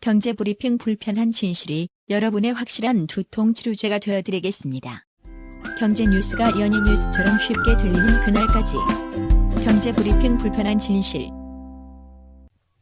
경제브리핑 불편한 진실이 여러분의 확실한 두통 치료제가 되어드리겠습니다. 경제 뉴스가 연예 뉴스처럼 쉽게 들리는 그날까지. 경제브리핑 불편한 진실.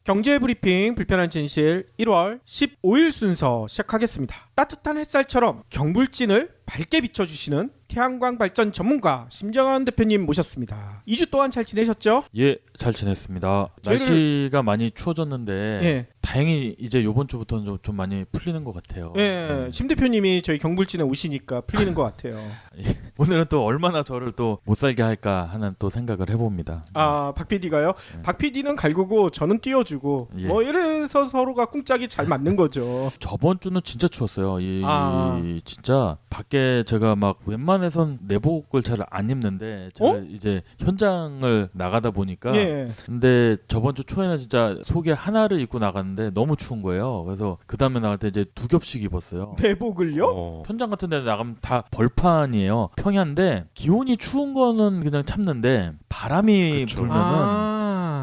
경제브리핑 불편한 진실 1월 15일 순서 시작하겠습니다. 따뜻한 햇살처럼 경불진을 밝게 비춰주시는 태양광 발전 전문가 심정환 대표님 모셨습니다. 2주 동안 잘 지내셨죠? 예, 잘 지냈습니다. 날씨가 많이 추워졌는데 예. 다행히 이제 이번 주부터는 좀 많이 풀리는 것 같아요. 예, 심 대표님이 저희 경불진에 오시니까 풀리는 것 같아요. 오늘은 또 얼마나 저를 또 못 살게 할까 하는 또 생각을 해봅니다. 박 PD가요? 박 PD는 갈구고 저는 띄워주고 예. 뭐 이래서 서로가 꿍짝이 잘 맞는 거죠. 저번 주는 진짜 추웠어요. 진짜 밖에 제가 막 웬만해선 내복을 잘 안 입는데 제가 이제 현장을 나가다 보니까 예. 근데 저번 주 초에는 진짜 속에 하나를 입고 나갔는데 너무 추운 거예요. 그래서 그 다음에 나갈 때 이제 2겹씩 입었어요. 내복을요? 현장 같은 데 나가면 다 벌판이에요. 평야인데 기온이 추운 거는 그냥 참는데 바람이 불면은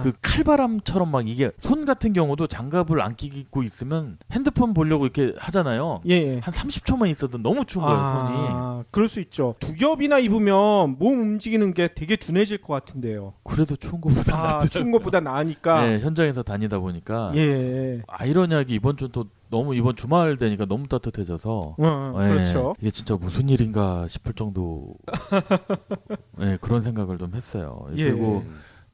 그 칼바람처럼 막 이게 손 같은 경우도 장갑을 안 끼고 있으면 핸드폰 보려고 이렇게 하잖아요. 예. 한 30초만 있어도 너무 추운 거예요, 손이. 그럴 수 있죠. 2겹이나 입으면 몸 움직이는 게 되게 둔해질 것 같은데요. 그래도 추운 것보다 낫더라고요. 추운 것보다 나으니까. 네, 현장에서 다니다 보니까 예. 아이러니하게 이번 주는 또 너무 이번 주말 되니까 너무 따뜻해져서 그렇죠. 이게 진짜 무슨 일인가 싶을 정도 그런 생각을 좀 했어요. 예. 그리고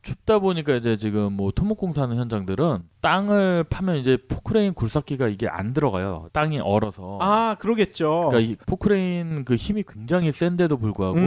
춥다 보니까 이제 지금 뭐 토목공사 하는 현장들은 땅을 파면 이제 포크레인 굴삭기가 이게 안 들어가요. 땅이 얼어서. 그러겠죠. 그러니까 이 포크레인 그 힘이 굉장히 센데도 불구하고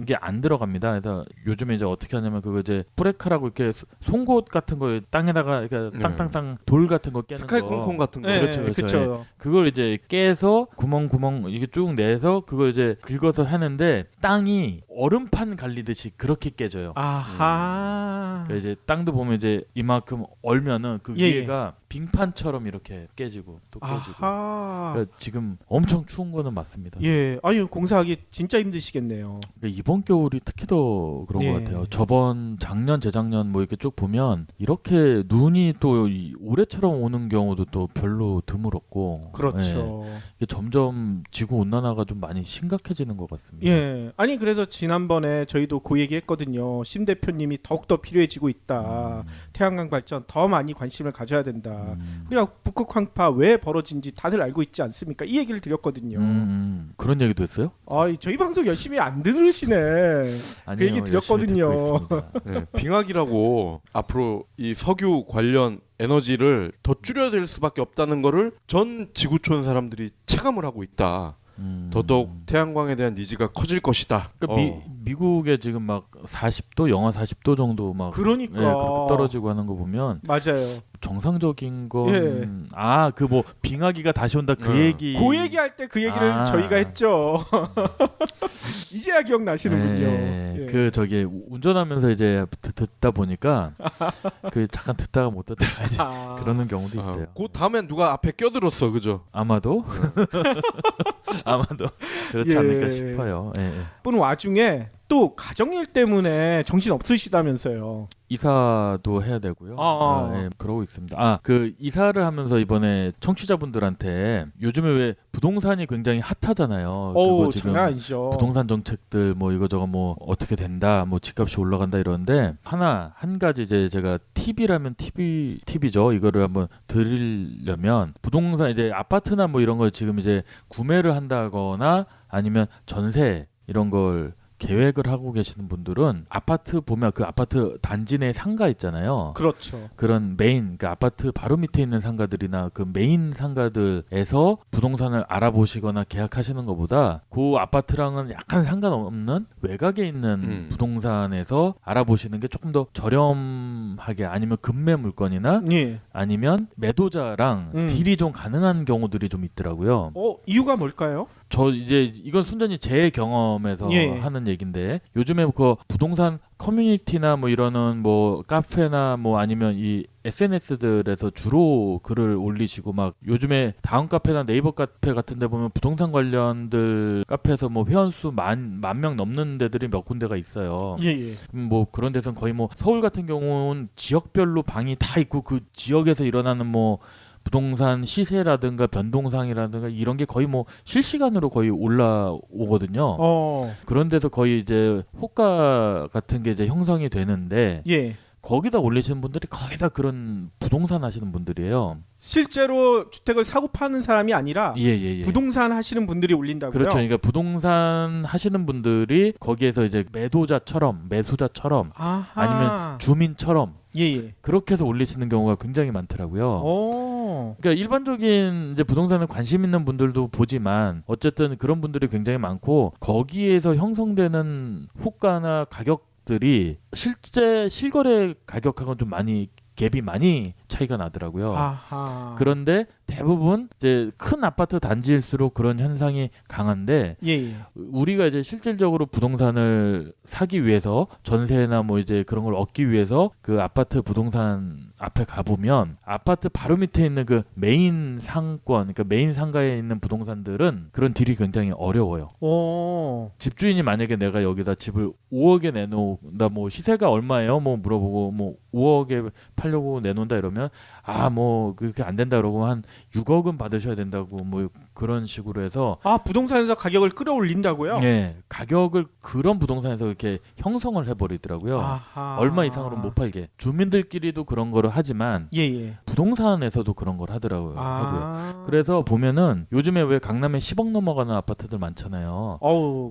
이게 안 들어갑니다. 그래서 요즘에 이제 어떻게 하냐면 그거 이제 브레카라고 이렇게 송곳 같은 거 땅에다가 그러니까 땅땅땅 돌 같은 거 깨는 스카이 거. 콩콩 같은 거. 네, 그렇죠. 예. 그걸 이제 깨서 구멍 이게 쭉 내서 그걸 이제 긁어서 하는데 땅이 얼음판 갈리듯이 그렇게 깨져요. 그러니까 이제 땅도 보면 이제 이만큼 얼면은 그 위에가 빙판처럼 이렇게 깨지고 또 깨지고. 그러니까 지금 엄청 추운 거는 맞습니다. 예. 아니 공사하기 진짜 힘드시겠네요. 그러니까 이번 겨울이 특히 더 그런 것 같아요. 저번 작년 재작년 뭐 이렇게 쭉 보면 이렇게 눈이 또 올해처럼 오는 경우도 또 별로 드물었고. 그렇죠. 이게 점점 지구 온난화가 좀 많이 심각해지는 것 같습니다. 예. 아니 그래서 지난번에 저희도 그 얘기했거든요. 심 대표님이 더욱더 필요해지고 있다. 태양광 발전 더 많이 관심을 가져야 된다. 우리가 북극 황파 왜 벌어진지 다들 알고 있지 않습니까? 이 얘기를 드렸거든요. 그런 얘기도 했어요? 저희 방송 열심히 안 들으시네. 아니요, 그 얘기 드렸거든요. 네, 빙하기라고 앞으로 이 석유 관련 에너지를 더 줄여야 될 수밖에 없다는 거를 전 지구촌 사람들이 체감을 하고 있다. 더더욱 태양광에 대한 니즈가 커질 것이다. 그러니까 미국에 지금 막 40도, 영하 40도 정도 막 그러니까 그렇게 떨어지고 하는 거 보면 맞아요. 정상적인 건 그 뭐 빙하기가 다시 온다 그 얘기. 그 얘기할 때 그 얘기를 저희가 했죠. 이제야 기억나시는군요. 그 저기 운전하면서 이제 듣다 보니까 그 잠깐 듣다가 못 듣다가 이제 그러는 경우도 있어요. 그 다음엔 누가 앞에 껴들었어, 그죠? 아마도 아마도 그렇지 않을까 싶어요. 뿐 와중에 또 가정일 때문에 정신 없으시다면서요. 이사도 해야 되고요. 그러고 있습니다. 그 이사를 하면서 이번에 청취자분들한테 요즘에 왜 부동산이 굉장히 핫하잖아요. 그거 지금 장난 아니죠. 부동산 정책들 뭐 이거저거 뭐 어떻게 된다, 뭐 집값이 올라간다 이러는데 한 가지 이제 제가 팁이라면 팁이죠. 이거를 한번 드리려면 부동산 이제 아파트나 뭐 이런 걸 지금 이제 구매를 한다거나 아니면 전세 이런 걸 계획을 하고 계시는 분들은 아파트 보면 그 아파트 단지 내 상가 있잖아요. 그렇죠. 그런 메인, 그 아파트 바로 밑에 있는 상가들이나 그 메인 상가들에서 부동산을 알아보시거나 계약하시는 것보다 그 아파트랑은 약간 상관없는 외곽에 있는 부동산에서 알아보시는 게 조금 더 저렴하게 아니면 급매 물건이나 아니면 매도자랑 딜이 좀 가능한 경우들이 좀 있더라고요. 이유가 뭘까요? 저 이제 이건 순전히 제 경험에서 하는 얘긴데 요즘에 그 부동산 커뮤니티나 뭐 이러는 뭐 카페나 뭐 아니면 이 SNS들에서 주로 글을 올리시고 막 요즘에 다음 카페나 네이버 카페 같은 데 보면 부동산 관련들 카페에서 뭐 회원수 만 명 넘는 데들이 몇 군데가 있어요. 뭐 그런 데서는 거의 뭐 서울 같은 경우는 지역별로 방이 다 있고 그 지역에서 일어나는 뭐 부동산 시세라든가 변동상이라든가 이런 게 거의 뭐 실시간으로 거의 올라오거든요. 그런 데서 거의 이제 호가 같은 게 이제 형성이 되는데 예. 거기다 올리시는 분들이 거의 다 그런 부동산 하시는 분들이에요. 실제로 주택을 사고 파는 사람이 아니라 예. 부동산 하시는 분들이 올린다고요? 그렇죠. 그러니까 부동산 하시는 분들이 거기에서 이제 매수자처럼 아하. 아니면 주민처럼 예. 그렇게 해서 올리시는 경우가 굉장히 많더라고요. 그러니까 일반적인 이제 부동산에 관심 있는 분들도 보지만 어쨌든 그런 분들이 굉장히 많고 거기에서 형성되는 호가나 가격들이 실제 실거래 가격하고는 좀 많이 갭이 많이 차이가 나더라고요. 아하. 그런데 대부분 이제 큰 아파트 단지일수록 그런 현상이 강한데 예. 우리가 이제 실질적으로 부동산을 사기 위해서 전세나 뭐 이제 그런 걸 얻기 위해서 그 아파트 부동산 앞에 가보면 아파트 바로 밑에 있는 그 메인 상권, 그러니까 메인 상가에 있는 부동산들은 그런 딜이 굉장히 어려워요. 집주인이 만약에 내가 여기다 집을 5억에 내놓는다, 뭐 시세가 얼마예요? 뭐 물어보고 뭐 5억에 팔려고 내놓는다 이러면 뭐 그렇게 안 된다 그러고 한 6억은 받으셔야 된다고 뭐 그런 식으로 해서 부동산에서 가격을 끌어올린다고요? 네, 가격을 그런 부동산에서 이렇게 형성을 해버리더라고요. 아하. 얼마 이상으로 못 팔게. 주민들끼리도 그런 거를 하지만 예. 부동산에서도 그런 걸 하더라고요. 하고요. 그래서 보면은 요즘에 왜 강남에 10억 넘어가는 아파트들 많잖아요.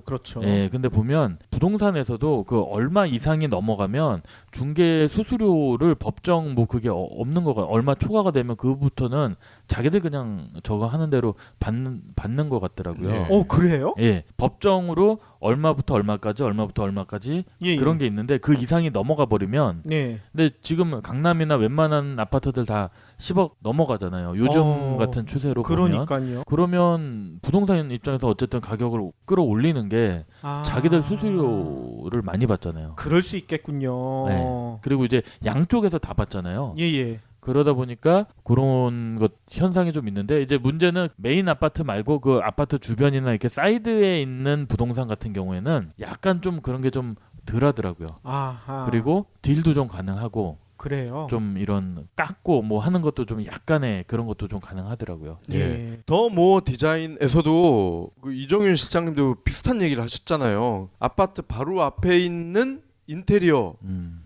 그렇죠. 예, 근데 보면 부동산에서도 그 얼마 이상이 넘어가면 중개 수수료를 법정 뭐 그게 없는 거가 얼마 초과가 되면 그부터는 자기들 그냥 저거 하는 대로 받는 것 같더라고요. 네. 그래요? 예, 법정으로 얼마부터 얼마까지 예. 그런 게 있는데 그 이상이 넘어가 버리면 네. 근데 지금 강남이나 웬만한 아파트들 다 10억 넘어가잖아요. 요즘 같은 추세로 보면. 그러니까요. 그러면 부동산 입장에서 어쨌든 가격을 끌어올리는 게 자기들 수수료를 많이 받잖아요. 그럴 수 있겠군요. 네. 그리고 이제 양쪽에서 다 받잖아요. 예. 그러다 보니까 그런 것 현상이 좀 있는데 이제 문제는 메인 아파트 말고 그 아파트 주변이나 이렇게 사이드에 있는 부동산 같은 경우에는 약간 좀 그런 게 좀 덜하더라고요. 아하. 그리고 딜도 좀 가능하고 그래요. 좀 이런 깎고 뭐 하는 것도 좀 약간의 그런 것도 좀 가능하더라고요. 예. 더 뭐 디자인에서도 그 이정윤 실장님도 비슷한 얘기를 하셨잖아요. 아파트 바로 앞에 있는 인테리어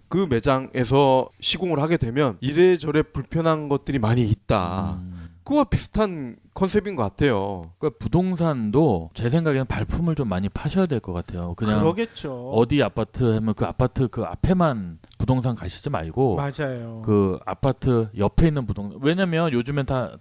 그 매장에서 시공을 하게 되면 이래저래 불편한 것들이 많이 있다. 그와 비슷한 컨셉인 것 같아요. 그러니까 부동산도 제 생각에는 발품을 좀 많이 파셔야 될 것 같아요. 그냥 그러겠죠. 어디 아파트 하면 그 아파트 그 앞에만 부동산 가시지 말고 맞아요. 그 아파트 옆에 있는 부동산, 왜냐면 요즘엔 다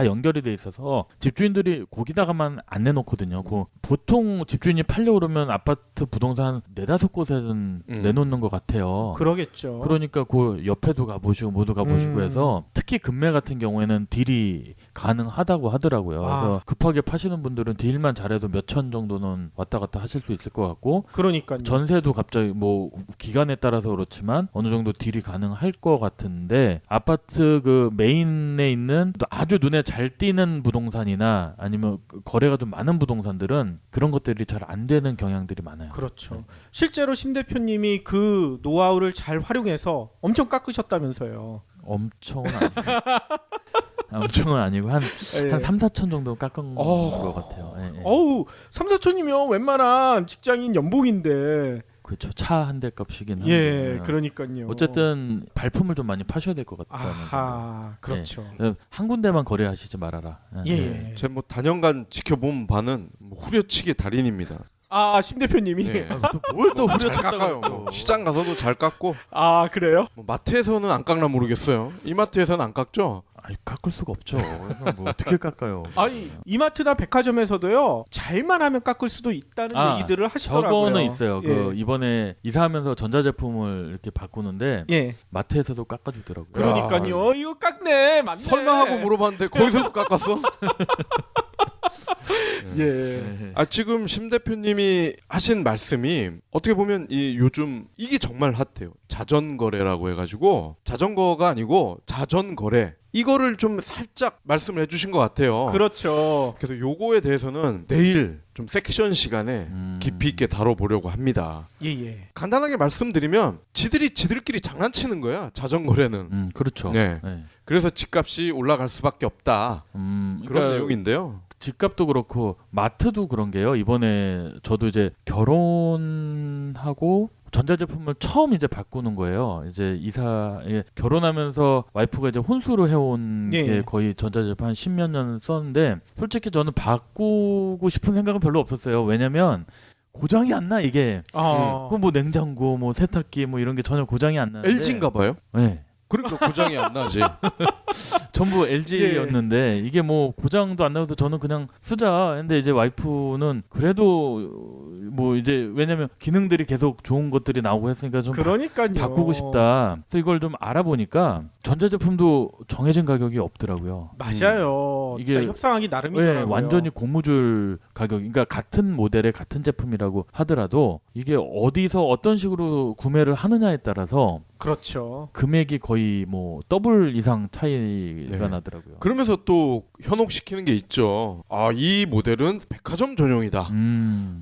연결이 돼 있어서 집주인들이 거기다가만 안 내놓거든요. 그 보통 집주인이 팔려고 그러면 아파트 부동산 4-5곳에는 내놓는 것 같아요. 그러겠죠. 그러니까 그 옆에도 가보시고 모두 가보시고 해서 특히 금매 같은 경우에는 딜이 가능하다고 하더라고요. 그래서 급하게 파시는 분들은 딜만 잘해도 몇천 정도는 왔다 갔다 하실 수 있을 것 같고, 그러니까요. 전세도 갑자기 뭐 기간에 따라서 그렇지만 어느 정도 딜이 가능할 것 같은데, 아파트 그 메인에 있는 아주 눈에 잘 띄는 부동산이나 아니면 거래가 좀 많은 부동산들은 그런 것들이 잘 안 되는 경향들이 많아요. 그렇죠. 실제로 심 대표님이 그 노하우를 잘 활용해서 엄청 깎으셨다면서요. 엄청은 아니고 엄청은 아니고 한 3-4천 정도 깎은 것 같아요. 예. 어우, 3-4천이면 웬만한 직장인 연봉인데. 그렇죠. 차 한 대 값이긴 한데. 예, 그러니까요. 어쨌든 발품을 좀 많이 파셔야 될 것 같다는. 아하, 그렇죠. 예. 한 군데만 거래하시지 말아라. 예. 제가 뭐 단연간 지켜본 바는 뭐 후려치기 달인입니다. 심 대표님이. 네. 뭘 또 잘 깎아요. 뭐 시장 가서도 잘 깎고. 그래요? 뭐 마트에서는 안 깎나 모르겠어요. 이마트에서는 안 깎죠? 아니, 깎을 수가 없죠. 뭐 어떻게 깎아요? 아니, 이마트나 백화점에서도요. 잘만 하면 깎을 수도 있다는 얘기들을 하시더라고요. 저거는 있어요. 예. 그 이번에 이사하면서 전자제품을 이렇게 바꾸는데 예. 마트에서도 깎아주더라고요. 그러니까요. 이거 깎네. 맞네. 설마 하고 물어봤는데 거기서도 깎았어? 예. 아 지금 심 대표님이 하신 말씀이 어떻게 보면 이 요즘 이게 정말 핫해요. 자전거래라고 해가지고 자전거가 아니고 자전거래 이거를 좀 살짝 말씀을 해주신 것 같아요. 그렇죠. 그래서 요거에 대해서는 내일 좀 섹션 시간에 깊이 있게 다뤄보려고 합니다. 예예. 간단하게 말씀드리면 지들끼리 장난치는 거야 자전거래는. 그렇죠. 네. 네. 그래서 집값이 올라갈 수밖에 없다. 그런 그러니까 내용인데요. 집값도 그렇고 마트도 그런 게요. 이번에 저도 이제 결혼하고 전자제품을 처음 이제 바꾸는 거예요. 이제 결혼하면서 와이프가 이제 혼수를 해온 예. 게 거의 전자제품 한 10몇 년 썼는데 솔직히 저는 바꾸고 싶은 생각은 별로 없었어요. 왜냐면 고장이 안 나 이게. 그럼 뭐 냉장고, 뭐 세탁기, 뭐 이런 게 전혀 고장이 안 나는데. LG인가 봐요. 네. 그러니까 고장이 안 나지. 전부 LG였는데 이게 뭐 고장도 안 나서 저는 그냥 쓰자 했는데 이제 와이프는 그래도 뭐 이제 왜냐면 기능들이 계속 좋은 것들이 나오고 했으니까 좀 그러니까요. 바꾸고 싶다. 그래서 이걸 좀 알아보니까 전자제품도 정해진 가격이 없더라고요. 맞아요. 이게 진짜 협상하기 나름이더라고요. 네, 완전히 고무줄 가격. 그러니까 같은 모델의 같은 제품이라고 하더라도 이게 어디서 어떤 식으로 구매를 하느냐에 따라서 그렇죠. 금액이 거의 뭐 더블 이상 차이가 네. 나더라고요. 그러면서 또 현혹시키는 게 있죠. 아, 이 모델은 백화점 전용이다.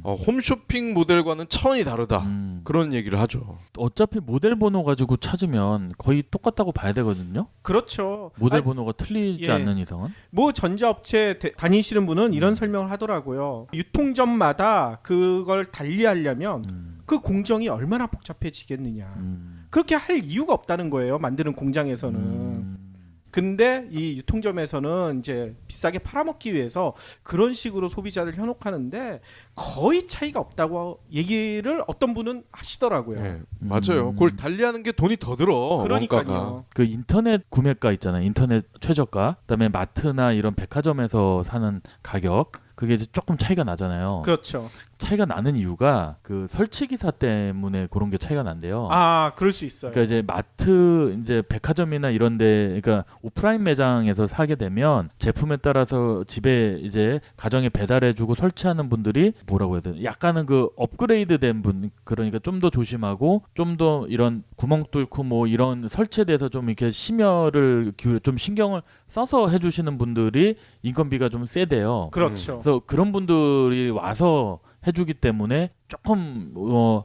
홈쇼핑 모델과는 차원이 다르다. 그런 얘기를 하죠. 어차피 모델 번호 가지고 찾으면 거의 똑같다고 봐야 되거든요. 그렇죠. 모델 아니, 번호가 틀리지 예. 않는 이상은. 뭐 전자업체 다니시는 분은 이런 설명을 하더라고요. 유통점마다 그걸 달리하려면 그 공정이 얼마나 복잡해지겠느냐. 그렇게 할 이유가 없다는 거예요. 만드는 공장에서는. 근데 이 유통점에서는 이제 비싸게 팔아먹기 위해서 그런 식으로 소비자를 현혹하는데 거의 차이가 없다고 얘기를 어떤 분은 하시더라고요. 네, 맞아요. 그걸 달리하는 게 돈이 더 들어. 원가가. 그러니까요. 그 인터넷 구매가 있잖아요. 인터넷 최저가. 그다음에 마트나 이런 백화점에서 사는 가격. 그게 이제 조금 차이가 나잖아요. 그렇죠. 차이가 나는 이유가 그 설치 기사 때문에 그런 게 차이가 난대요. 아, 그럴 수 있어요. 그러니까 이제 마트, 이제 백화점이나 이런데, 그러니까 오프라인 매장에서 사게 되면 제품에 따라서 집에 이제 가정에 배달해주고 설치하는 분들이 뭐라고 해야 되나? 약간은 그 업그레이드된 분, 그러니까 좀 더 조심하고 좀 더 이런 구멍 뚫고 뭐 이런 설치에 대해서 좀 이렇게 심혈을 기울여 좀 신경을 써서 해주시는 분들이 인건비가 좀 세대요. 그렇죠. 그래서 그런 분들이 와서 해주기 때문에 조금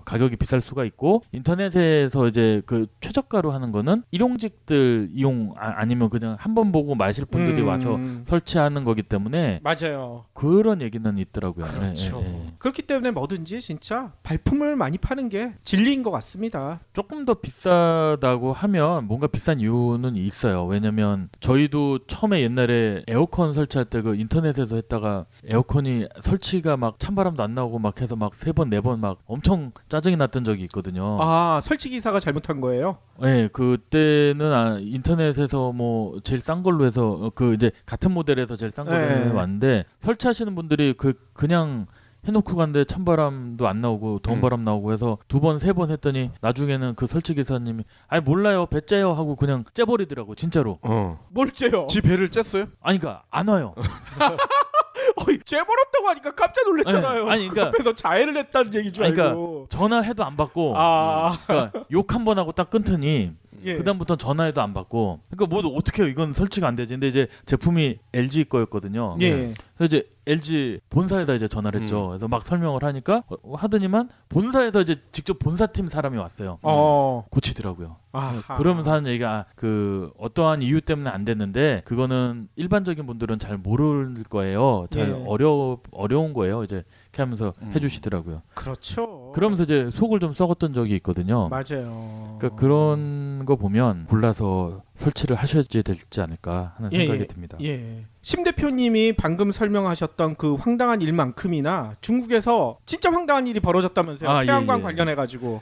가격이 비쌀 수가 있고 인터넷에서 이제 그 최저가로 하는 거는 일용직들 이용 아니면 그냥 한 번 보고 마실 분들이 와서 설치하는 거기 때문에 맞아요. 그런 얘기는 있더라고요. 그렇죠. 예, 예. 그렇기 때문에 뭐든지 진짜 발품을 많이 파는 게 진리인 것 같습니다. 조금 더 비싸다고 하면 뭔가 비싼 이유는 있어요. 왜냐면 저희도 처음에 옛날에 에어컨 설치할 때 그 인터넷에서 했다가 에어컨이 설치가 막 찬바람도 안 나오고 막 해서 막 3번 4번 막 엄청 짜증이 났던 적이 있거든요. 아, 설치 기사가 잘못한 거예요? 네, 그때는 인터넷에서 뭐 제일 싼 걸로 해서 그 이제 같은 모델에서 제일 싼 걸로 네. 왔는데 설치하시는 분들이 그냥 해놓고 갔는데 찬바람도 안 나오고 더운 바람 나오고 해서 2번 3번 했더니 나중에는 그 설치 기사님이 아니 몰라요 배 째요 하고 그냥 째버리더라고 진짜로. 뭘 째요? 지 배를 쬐어요? 아니 그러니까 안 와요. 어이, 째버렸다고 하니까 깜짝 놀랐잖아요. 네, 아니, 그러니까- 그 앞에서 자해를 했다는 얘기인 줄 아니, 알고. 전화해도 안 받고 아, 그러니까 욕 한 번 하고 딱 끊더니 예. 그다음부터 전화해도 안 받고 그러니까 뭐 어떻게 해요 이건 설치가 안 되지. 근데 이제 제품이 LG 거였거든요. 예. 그래서 이제 LG 본사에다 이제 전화를 했죠. 그래서 막 설명을 하니까 하더니만 본사에서 이제 직접 본사팀 사람이 왔어요. 고치더라고요. 아하. 그러면서 하는 얘기가 그 어떠한 이유 때문에 안 됐는데 그거는 일반적인 분들은 잘 모를 거예요. 잘 예. 어려운 거예요. 이제 이렇게 하면서 해주시더라고요. 그렇죠. 그러면서 이제 속을 좀 썩었던 적이 있거든요. 맞아요. 그러니까 그런 거 보면 골라서 설치를 하셔야 되지 않을까 하는 생각이 듭니다. 예. 심 대표님이 방금 설명하셨던 그 황당한 일만큼이나 중국에서 진짜 황당한 일이 벌어졌다면서요. 아, 태양광 예, 예. 관련해 가지고.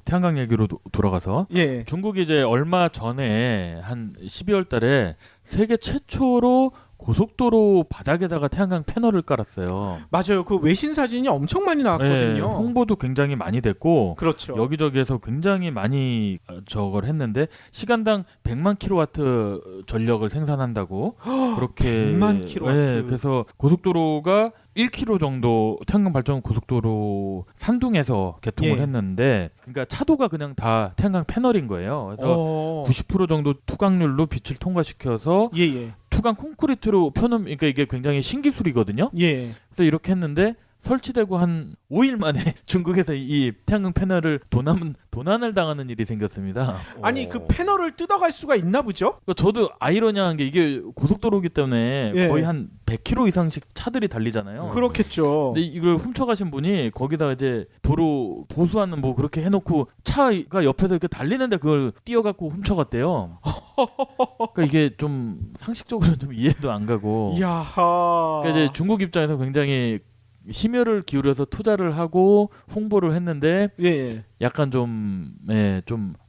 태양광 얘기로 돌아가서 예. 중국이 이제 얼마 전에 한 12월 달에 세계 최초로 고속도로 바닥에다가 태양광 패널을 깔았어요. 맞아요. 그 외신 사진이 엄청 많이 나왔거든요. 네, 홍보도 굉장히 많이 됐고 그렇죠. 여기저기에서 굉장히 많이 저걸 했는데 시간당 100만 킬로와트 전력을 생산한다고 그렇게 100만 킬로와트. 네, 그래서 고속도로가 1km 정도 태양광 발전 고속도로 산둥에서 개통을 예. 했는데 그러니까 차도가 그냥 다 태양광 패널인 거예요. 그래서 90% 정도 투광률로 빛을 통과시켜서 예예. 투광 콘크리트로 펴놓은 그러니까 이게 굉장히 신기술이거든요. 예. 그래서 이렇게 했는데 설치되고 한 5일 만에 중국에서 이 태양광 패널을 도난을 당하는 일이 생겼습니다. 아니 그 패널을 뜯어갈 수가 있나 보죠? 그러니까 저도 아이러니한 게 이게 고속도로기 때문에 예. 거의 한 100km 이상씩 차들이 달리잖아요. 그렇겠죠. 근데 이걸 훔쳐가신 분이 거기다 이제 도로 보수하는 뭐 그렇게 해놓고 차가 옆에서 이렇게 달리는데 그걸 띄어갖고 훔쳐갔대요. 그러니까 이게 좀 상식적으로 좀 이해도 안 가고. 이야하. 그러니까 이제 중국 입장에서 굉장히 심혈을 기울여서 투자를 하고 홍보를 했는데 예. 약간 좀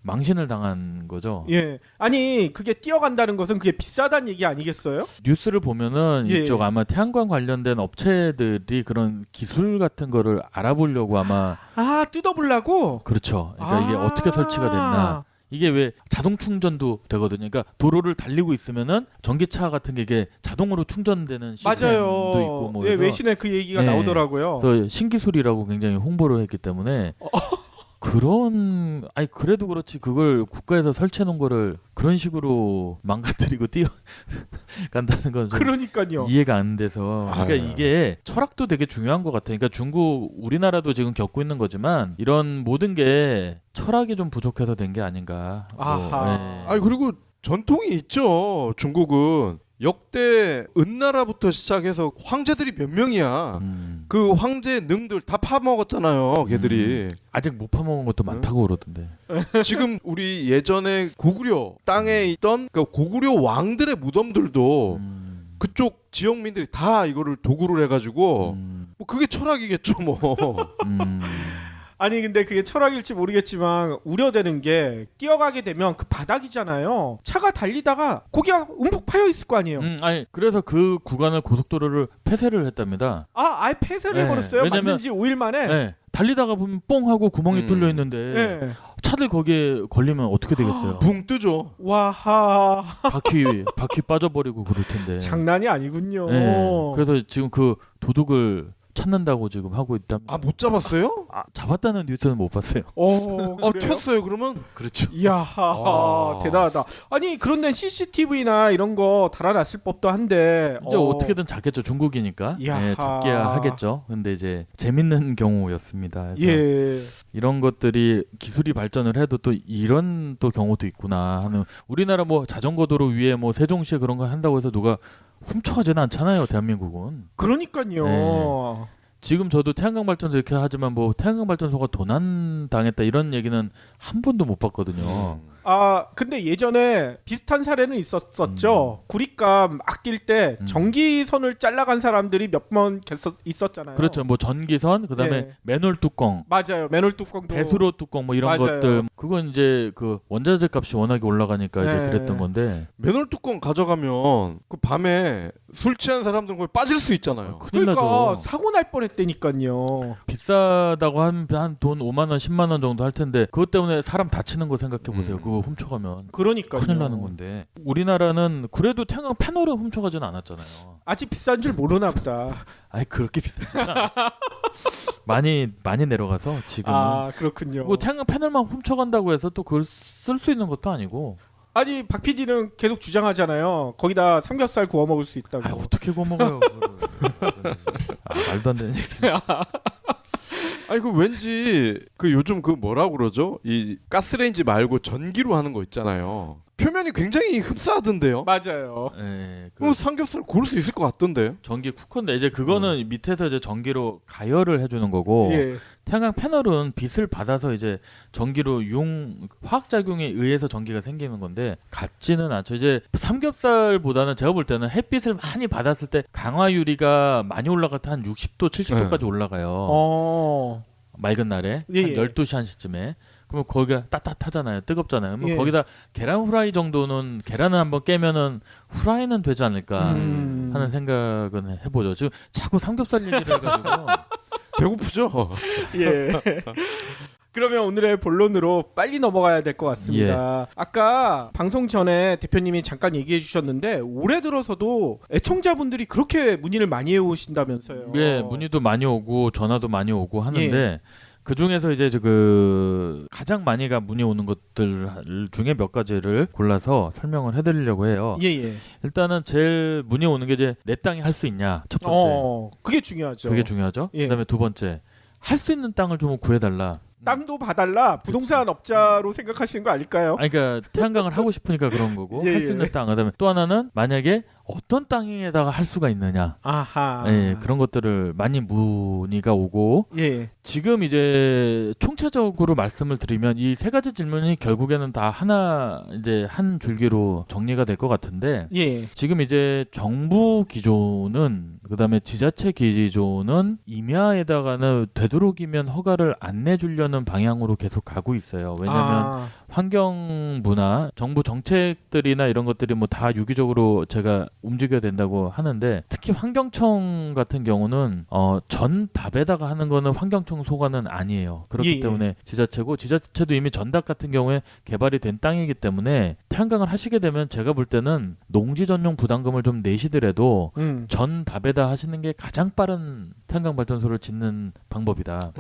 망신을 당한 거죠. 예. 아니 그게 뛰어간다는 것은 그게 비싸다는 얘기 아니겠어요? 뉴스를 보면은 예. 이쪽 아마 태양광 관련된 업체들이 그런 기술 같은 거를 알아보려고 아마 아 뜯어보려고? 그렇죠. 그러니까 이게 아. 어떻게 설치가 됐나. 이게 왜 자동 충전도 되거든요. 그러니까 도로를 달리고 있으면은 전기차 같은 게 이게 자동으로 충전되는 시스템도 맞아요. 있고 뭐 예, 그래서 외신에 그 얘기가 예. 나오더라고요. 그래서 신기술이라고 굉장히 홍보를 했기 때문에 그런 아니 그래도 그렇지 그걸 국가에서 설치해 놓은 거를 그런 식으로 망가뜨리고 뛰어간다는 건 좀 그러니까요. 이해가 안 돼서 그러니까 아유. 이게 철학도 되게 중요한 것 같아요. 그러니까 중국 우리나라도 지금 겪고 있는 거지만 이런 모든 게 철학이 좀 부족해서 된 게 아닌가. 아하. 아니 그리고 전통이 있죠. 중국은 역대 은나라부터 시작해서 황제들이 몇 명이야. 그 황제 능들 다 파먹었잖아요. 걔들이. 아직 못 파먹은 것도 많다고 그러던데. 지금 우리 예전에 고구려 땅에 있던 그 고구려 왕들의 무덤들도 그쪽 지역민들이 다 이거를 도구를 해가지고 뭐 그게 철학이겠죠 뭐. 아니 근데 그게 철학일지 모르겠지만 우려되는 게 뛰어가게 되면 그 바닥이잖아요. 차가 달리다가 고기가 움푹 파여 있을 거 아니에요. 아니 그래서 그 구간을 고속도로를 폐쇄를 했답니다. 아, 아예 폐쇄를 네. 해버렸어요. 왜냐면- 만든 지 5일 만에. 네. 달리다가 보면 뽕 하고 구멍이 뚫려 있는데 네. 차들 거기에 걸리면 어떻게 되겠어요? 붕 뜨죠. 와하. 바퀴 빠져버리고 그럴 텐데. 장난이 아니군요. 네. 그래서 지금 그 도둑을 찾는다고 지금 하고 있답니다. 아 못 잡았어요? 잡았다는 뉴스는 못 봤어요. 그래요? 튀었어요 그러면? 그렇죠. 이야하 아. 대단하다. 아니 그런데 CCTV나 이런 거 달아놨을 법도 한데 이제 어떻게든 잡겠죠. 중국이니까. 야하. 네, 잡게야 하겠죠. 근데 이제 재밌는 경우였습니다. 그래서 예. 이런 것들이 기술이 발전을 해도 또 이런 또 경우도 있구나 하는. 우리나라 뭐 자전거 도로 위에 뭐 세종시에 그런 거 한다고 해서 누가 훔쳐가지는 않잖아요. 대한민국은. 그러니까요. 네. 지금 저도 태양광 발전소 이렇게 하지만 뭐 태양광 발전소가 도난 당했다 이런 얘기는 한 번도 못 봤거든요. 아 근데 예전에 비슷한 사례는 있었었죠. 구리감 아낄 때 전기선을 잘라간 사람들이 몇 번 있었잖아요. 그렇죠. 뭐 전기선, 그다음에 네. 맨홀 뚜껑, 맞아요. 맨홀 뚜껑도 배수로 뚜껑 뭐 이런 맞아요. 것들. 그건 이제 그 원자재 값이 워낙에 올라가니까 이제 네. 그랬던 건데. 맨홀 뚜껑 가져가면 그 밤에 술 취한 사람들은 거기 빠질 수 있잖아요. 큰일 그러니까 나죠. 사고 날 뻔했다니까요. 비싸다고 한 돈 5만 원, 10만 원 정도 할 텐데 그것 때문에 사람 다치는 거 생각해 보세요. 그거 훔쳐가면 그러니까요. 큰일 나는 건데. 우리나라는 그래도 태양광 패널을 훔쳐가지는 않았잖아요. 아직 비싼 줄 모르나 보다. 아니 그렇게 비싸지 않아. 많이 내려가서 지금. 아 그렇군요. 뭐 태양광 패널만 훔쳐간다고 해서 또 그걸 쓸 수 있는 것도 아니고. 아니 박 PD는 계속 주장하잖아요. 거기다 삼겹살 구워 먹을 수 있다고. 아 어떻게 구워 먹어요? 그거를. 말도 안 되는 얘기. 아니 그 왠지 그 요즘 그 뭐라고 그러죠? 이 가스레인지 말고 전기로 하는 거 있잖아요. 표면이 굉장히 흡사하던데요. 맞아요. 예, 그 삼겹살 고를 수 있을 것 같던데요. 전기 쿠커인데 이제 그거는 밑에서 이제 전기로 가열을 해주는 거고 예. 태양광 패널은 빛을 받아서 이제 전기로 화학 작용에 의해서 전기가 생기는 건데 같지는 않죠. 이제 삼겹살보다는 제가 볼 때는 햇빛을 많이 받았을 때 강화유리가 많이 올라갈 때 한 60도, 70도까지 올라가요. 맑은 날에 예, 한 예. 12시 1시쯤에 그러면 거기가 따뜻하잖아요. 뜨겁잖아요. 그러면 예. 거기다 계란 후라이 정도는 계란을 한번 깨면은 후라이는 되지 않을까 하는 생각은 해보죠. 지금 자꾸 삼겹살 얘기를 해가지고 배고프죠? 예. 그러면 오늘의 본론으로 빨리 넘어가야 될 것 같습니다. 아까 방송 전에 대표님이 잠깐 얘기해 주셨는데 올해 들어서도 애청자분들이 그렇게 문의를 많이 해오신다면서요. 예, 문의도 많이 오고 전화도 많이 오고 하는데 그 중에서 이제 그 가장 많이가 문의 오는 것들 중에 몇 가지를 골라서 설명을 해드리려고 해요. 예. 일단은 제일 문의 오는 게 이제 내 땅이 할 수 있냐 첫 번째. 그게 중요하죠. 그게 중요하죠. 예. 그다음에 두 번째 할 수 있는 땅을 좀 구해달라. 땅도 봐달라. 부동산 업자로 생각하시는 거 아닐까요? 아니, 그러니까 태양광을 하고 싶으니까 그런 거고 예, 할 수 예. 있는 땅. 그다음에 또 하나는 만약에 어떤 땅에다가 할 수가 있느냐. 아하. 예, 그런 것들을 많이 문의가 오고 예. 지금 이제 총체적으로 말씀을 드리면 이 세 가지 질문이 결국에는 다 하나 이제 한 줄기로 정리가 될 것 같은데 예. 지금 이제 정부 기조는 그다음에 지자체 기조는 임야에다가는 되도록이면 허가를 안 내주려는 방향으로 계속 가고 있어요. 왜냐하면 환경부나 정부 정책들이나 이런 것들이 뭐 다 유기적으로 제가 움직여야 된다고 하는데 특히 환경청 같은 경우는 전 답에다가 하는 거는 환경청 소관은 아니에요. 그렇기 예. 때문에 지자체고 지자체도 이미 전답 같은 경우에 개발이 된 땅이기 때문에 태양광을 하시게 되면 제가 볼 때는 농지 전용 부담금을 좀 내시더라도 전 답에다 하시는 게 가장 빠른 태양광 발전소를 짓는 방법이다.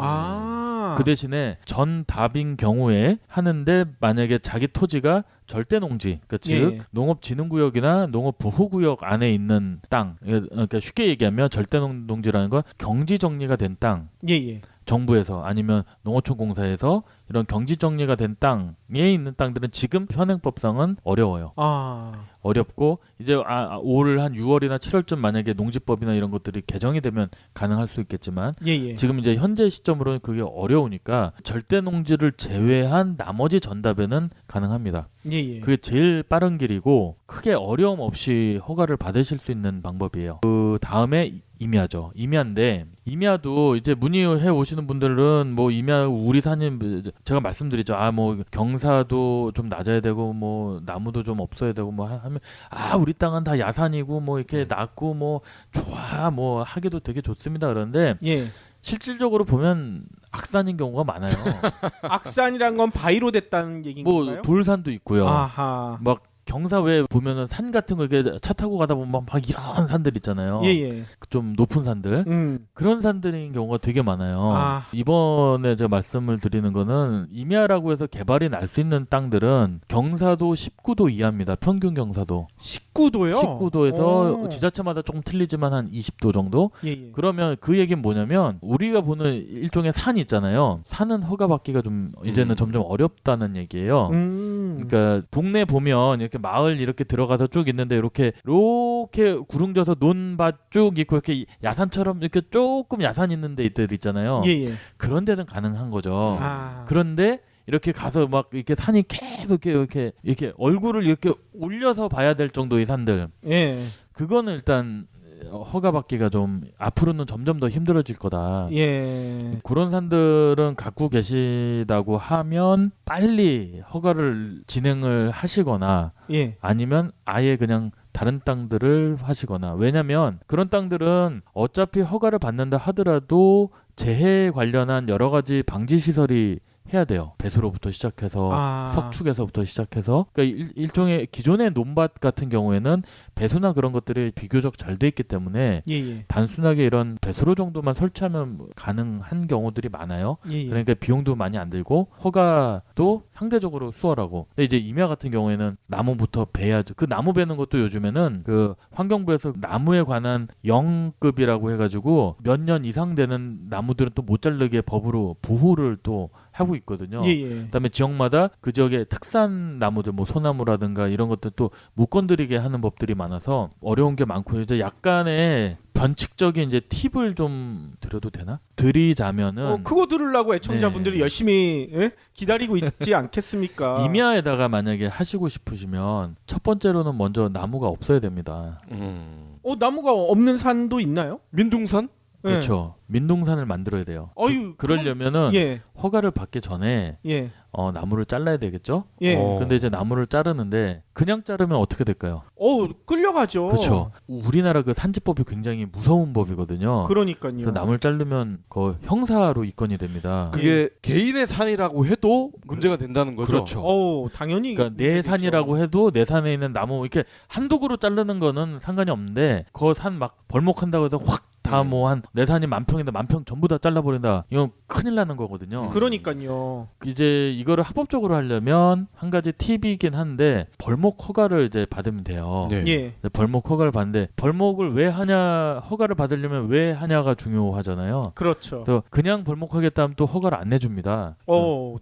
그 대신에 전 답인 경우에 하는데 만약에 자기 토지가 절대 농지, 그러니까 즉 예. 농업진흥구역이나 농업보호구역 안에 있는 땅, 그러니까 쉽게 얘기하면 절대 농지라는 건 경지 정리가 된 땅, 예. 정부에서 아니면 농어촌 공사에서 이런 경지 정리가 된 땅에 있는 땅들은 지금 현행법상은 어려워요. 어렵고 이제 올 한 6월이나 7월쯤 만약에 농지법이나 이런 것들이 개정이 되면 가능할 수 있겠지만 예. 지금 이제 현재 시점으로는 그게 어려우니까 절대 농지를 제외한 나머지 전답에는 가능합니다. 예. 그게 제일 빠른 길이고 크게 어려움 없이 허가를 받으실 수 있는 방법이에요. 그 다음에 임야죠. 임야인데 임야도 이제 문의해 오시는 분들은 뭐 임야 우리 산임 제가 말씀드리죠. 뭐 경사도 좀 낮아야 되고 뭐 나무도 좀 없어야 되고 뭐 하면 우리 땅은 다 야산이고 뭐 이렇게 낮고 뭐 좋아 뭐 하기도 되게 좋습니다. 그런데 예. 실질적으로 보면 악산인 경우가 많아요. 악산이란 건 바위로 됐다는 얘기인가요? 뭐 돌산도 있고요. 아하. 막 경사외 보면은 산 같은 거 이렇게 차 타고 가다 보면 막 이런 산들 있잖아요. 예. 좀 높은 산들. 그런 산들인 경우가 되게 많아요. 이번에 제가 말씀을 드리는 거는 임야라고 해서 개발이 날 수 있는 땅들은 경사도 19도 이하입니다. 평균 경사도. 19도요? 19도에서 지자체마다 조금 틀리지만 한 20도 정도? 예. 그러면 그 얘기는 뭐냐면 우리가 보는 일종의 산이 있잖아요. 산은 허가받기가 좀 이제는 점점 어렵다는 얘기예요. 그러니까 동네 보면 이렇게 마을 이렇게 들어가서 쭉 있는데 이렇게 구릉져서 논밭 쭉 있고 이렇게 야산처럼 이렇게 조금 야산 있는 데들 있잖아요. 예. 그런 데는 가능한 거죠. 그런데 이렇게 가서 막 이렇게 산이 계속 이렇게 얼굴을 이렇게 올려서 봐야 될 정도의 산들. 예. 그거는 일단 허가받기가 좀 앞으로는 점점 더 힘들어질 거다. 예. 그런 산들은 갖고 계시다고 하면 빨리 허가를 진행을 하시거나 예. 아니면 아예 그냥 다른 땅들을 하시거나 왜냐면 그런 땅들은 어차피 허가를 받는다 하더라도 재해 관련한 여러 가지 방지 시설이 해야 돼요. 배수로부터 시작해서 석축에서부터 시작해서 그러니까 일종의 기존의 논밭 같은 경우에는 배수나 그런 것들이 비교적 잘 돼 있기 때문에 예. 단순하게 이런 배수로 정도만 설치하면 가능한 경우들이 많아요. 예. 그러니까 비용도 많이 안 들고 허가도 상대적으로 수월하고. 근데 이제 임야 같은 경우에는 나무부터 베야죠. 그 나무 베는 것도 요즘에는 그 환경부에서 나무에 관한 0급이라고 해가지고 몇 년 이상 되는 나무들은 또 못 자르게 법으로 보호를 또 하고 있거든요. 예. 그다음에 지역마다 그 지역의 특산 나무들 뭐 소나무라든가 이런 것들 또 못 건드리게 하는 법들이 많아서 어려운 게 많고 이제 약간의 변칙적인 이제 팁을 좀 드려도 되나? 드리자면은 그거 들으려고 애청자분들이 열심히 기다리고 있지 않겠습니까? 임야에다가 만약에 하시고 싶으시면 첫 번째로는 먼저 나무가 없어야 됩니다. 나무가 없는 산도 있나요? 민둥산? 그렇죠. 민둥산을 만들어야 돼요. 어유 그러려면은 예. 허가를 받기 전에 예. 나무를 잘라야 되겠죠. 예. 근데 이제 나무를 자르는데 그냥 자르면 어떻게 될까요? 끌려가죠. 그렇죠. 우리나라 그 산지법이 굉장히 무서운 법이거든요. 그러니까요. 그래서 나무를 자르면 그 형사로 입건이 됩니다. 그게 개인의 산이라고 해도 문제가 된다는 거죠. 그렇죠. 당연히. 그러니까 내 산이라고 해도 내 산에 있는 나무 이렇게 한두 그루 자르는 거는 상관이 없는데 그 산 막 벌목한다고 해서 확 다 뭐 한 내 산이 만평인데 만평 전부 다 잘라버린다. 이건 큰일 나는 거거든요. 그러니까요. 이제 이거를 합법적으로 하려면 한 가지 팁이긴 한데 벌목 허가를 이제 받으면 돼요. 네. 예. 벌목 허가를 받는데 벌목을 왜 하냐 허가를 받으려면 왜 하냐가 중요하잖아요. 그렇죠. 그래서 그냥 벌목하겠다 하면 또 허가를 안 내줍니다.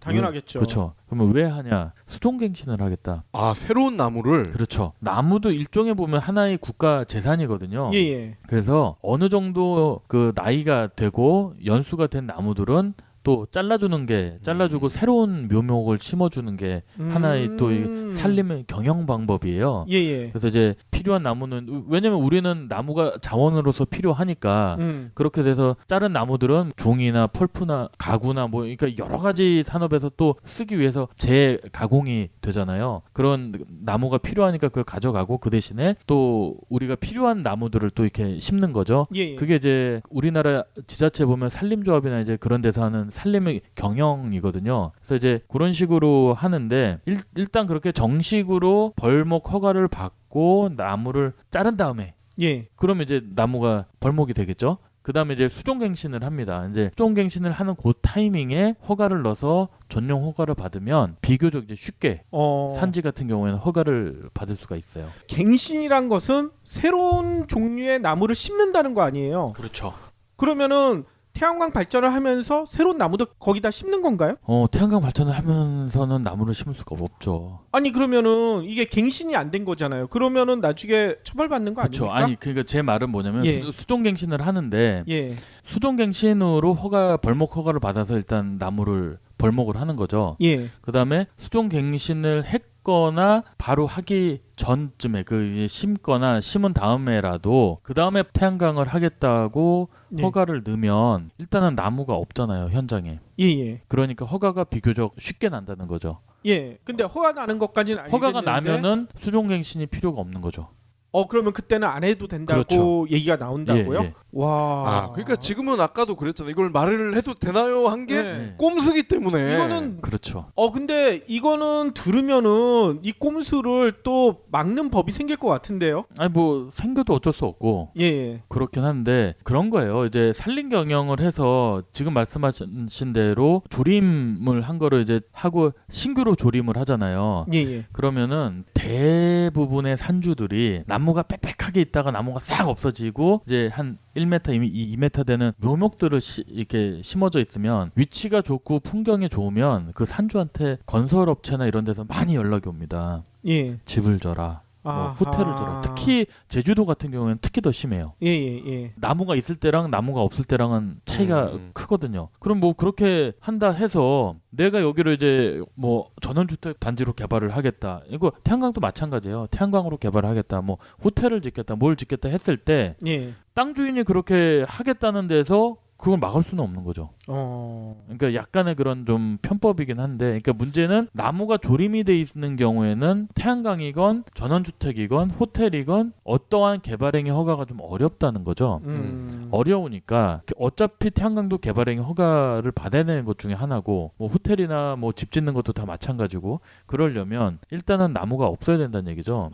당연하겠죠. 그렇죠. 그러면 왜 하냐? 수종갱신을 하겠다. 아, 새로운 나무를. 그렇죠. 나무도 일종의 보면 하나의 국가 재산이거든요. 예. 그래서 어느 정도 그 나이가 되고 연수가 된 나무들은 또 잘라주고 새로운 묘목을 심어주는 게 하나의 또 이 살림의 경영 방법이에요. 예. 그래서 이제 필요한 나무는 왜냐면 우리는 나무가 자원으로서 필요하니까 그렇게 돼서 자른 나무들은 종이나 펄프나 가구나 뭐 그러니까 여러 가지 산업에서 또 쓰기 위해서 재가공이 되잖아요. 그런 나무가 필요하니까 그걸 가져가고 그 대신에 또 우리가 필요한 나무들을 또 이렇게 심는 거죠. 예. 그게 이제 우리나라 지자체 보면 산림조합이나 이제 그런 데서 하는 산림의 경영이거든요. 그래서 이제 그런 식으로 하는데 일단 그렇게 정식으로 벌목 허가를 받고 나무를 자른 다음에 예. 그러면 이제 나무가 벌목이 되겠죠. 그다음에 이제 수종갱신을 합니다. 이제 수종갱신을 하는 그 타이밍에 허가를 넣어서 전용 허가를 받으면 비교적 이제 쉽게 산지 같은 경우에는 허가를 받을 수가 있어요. 갱신이란 것은 새로운 종류의 나무를 심는다는 거 아니에요? 그렇죠. 그러면은 태양광 발전을 하면서 새로운 나무도 거기다 심는 건가요? 태양광 발전을 하면서는 나무를 심을 수가 없죠. 아니 그러면은 이게 갱신이 안 된 거잖아요. 그러면은 나중에 처벌받는 거 그렇죠. 아닙니까? 아니 그러니까 제 말은 뭐냐면 예. 수종갱신을 하는데 예. 수종갱신으로 벌목 허가를 받아서 일단 나무를 벌목을 하는 거죠. 예. 그다음에 수종갱신을 했거나 바로 하기 전쯤에 그 심거나 심은 다음에라도 그 다음에 태양광을 하겠다고 예. 허가를 넣으면 일단은 나무가 없잖아요 현장에. 예. 그러니까 허가가 비교적 쉽게 난다는 거죠. 예. 근데 허가 나는 것까지는 알겠는데 허가가 나면은 수종갱신이 필요가 없는 거죠. 그러면 그때는 안 해도 된다고 그렇죠. 얘기가 나온다고요? 예, 예. 와. 그러니까 지금은 아까도 그랬잖아요. 이걸 말을 해도 되나요? 한 게 네. 꼼수기 때문에. 이거는 그렇죠. 근데 이거는 들으면은 이 꼼수를 또 막는 법이 생길 것 같은데요. 아니 뭐 생겨도 어쩔 수 없고 예. 그렇긴 한데 그런 거예요. 이제 산림 경영을 해서 지금 말씀하신 대로 조림을 한 거를 이제 하고 신규로 조림을 하잖아요. 예. 그러면은 대부분의 산주들이 나무가 빽빽하게 있다가 나무가 싹 없어지고 이제 한 1m, 2m 되는 묘목들을 이렇게 심어져 있으면 위치가 좋고 풍경이 좋으면 그 산주한테 건설업체나 이런 데서 많이 연락이 옵니다. 예. 집을 줘라. 뭐 아하. 호텔을 줘라. 특히 제주도 같은 경우에는 특히 더 심해요. 예. 나무가 있을 때랑 나무가 없을 때랑은 차이가 크거든요. 그럼 뭐 그렇게 한다 해서 내가 여기를 이제 뭐 전원주택 단지로 개발을 하겠다. 이거 태양광도 마찬가지예요. 태양광으로 개발을 하겠다. 뭐 호텔을 짓겠다. 뭘 짓겠다 했을 때 예. 땅 주인이 그렇게 하겠다는 데서 그걸 막을 수는 없는 거죠. 그러니까 약간의 그런 좀 편법이긴 한데, 그러니까 문제는 나무가 조림이 돼 있는 경우에는 태양광이건 전원주택이건 호텔이건 어떠한 개발행위 허가가 좀 어렵다는 거죠. 어려우니까 어차피 태양광도 개발행위 허가를 받아야 되는 것 중에 하나고, 뭐 호텔이나 뭐 집 짓는 것도 다 마찬가지고, 그러려면 일단은 나무가 없어야 된다는 얘기죠.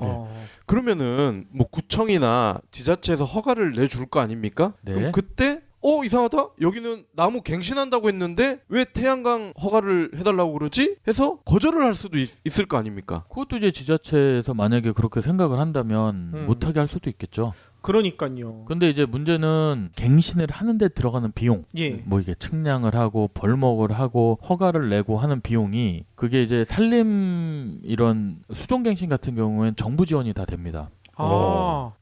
그러면은 뭐 구청이나 지자체에서 허가를 내줄 거 아닙니까? 네. 그럼 그때 이상하다. 여기는 나무 갱신한다고 했는데 왜 태양광 허가를 해달라고 그러지? 해서 거절을 할 수도 있을 거 아닙니까? 그것도 이제 지자체에서 만약에 그렇게 생각을 한다면 못하게 할 수도 있겠죠. 그러니까요. 근데 이제 문제는 갱신을 하는데 들어가는 비용, 예. 뭐 이게 측량을 하고 벌목을 하고 허가를 내고 하는 비용이 그게 이제 산림 이런 수종갱신 같은 경우엔 정부 지원이 다 됩니다.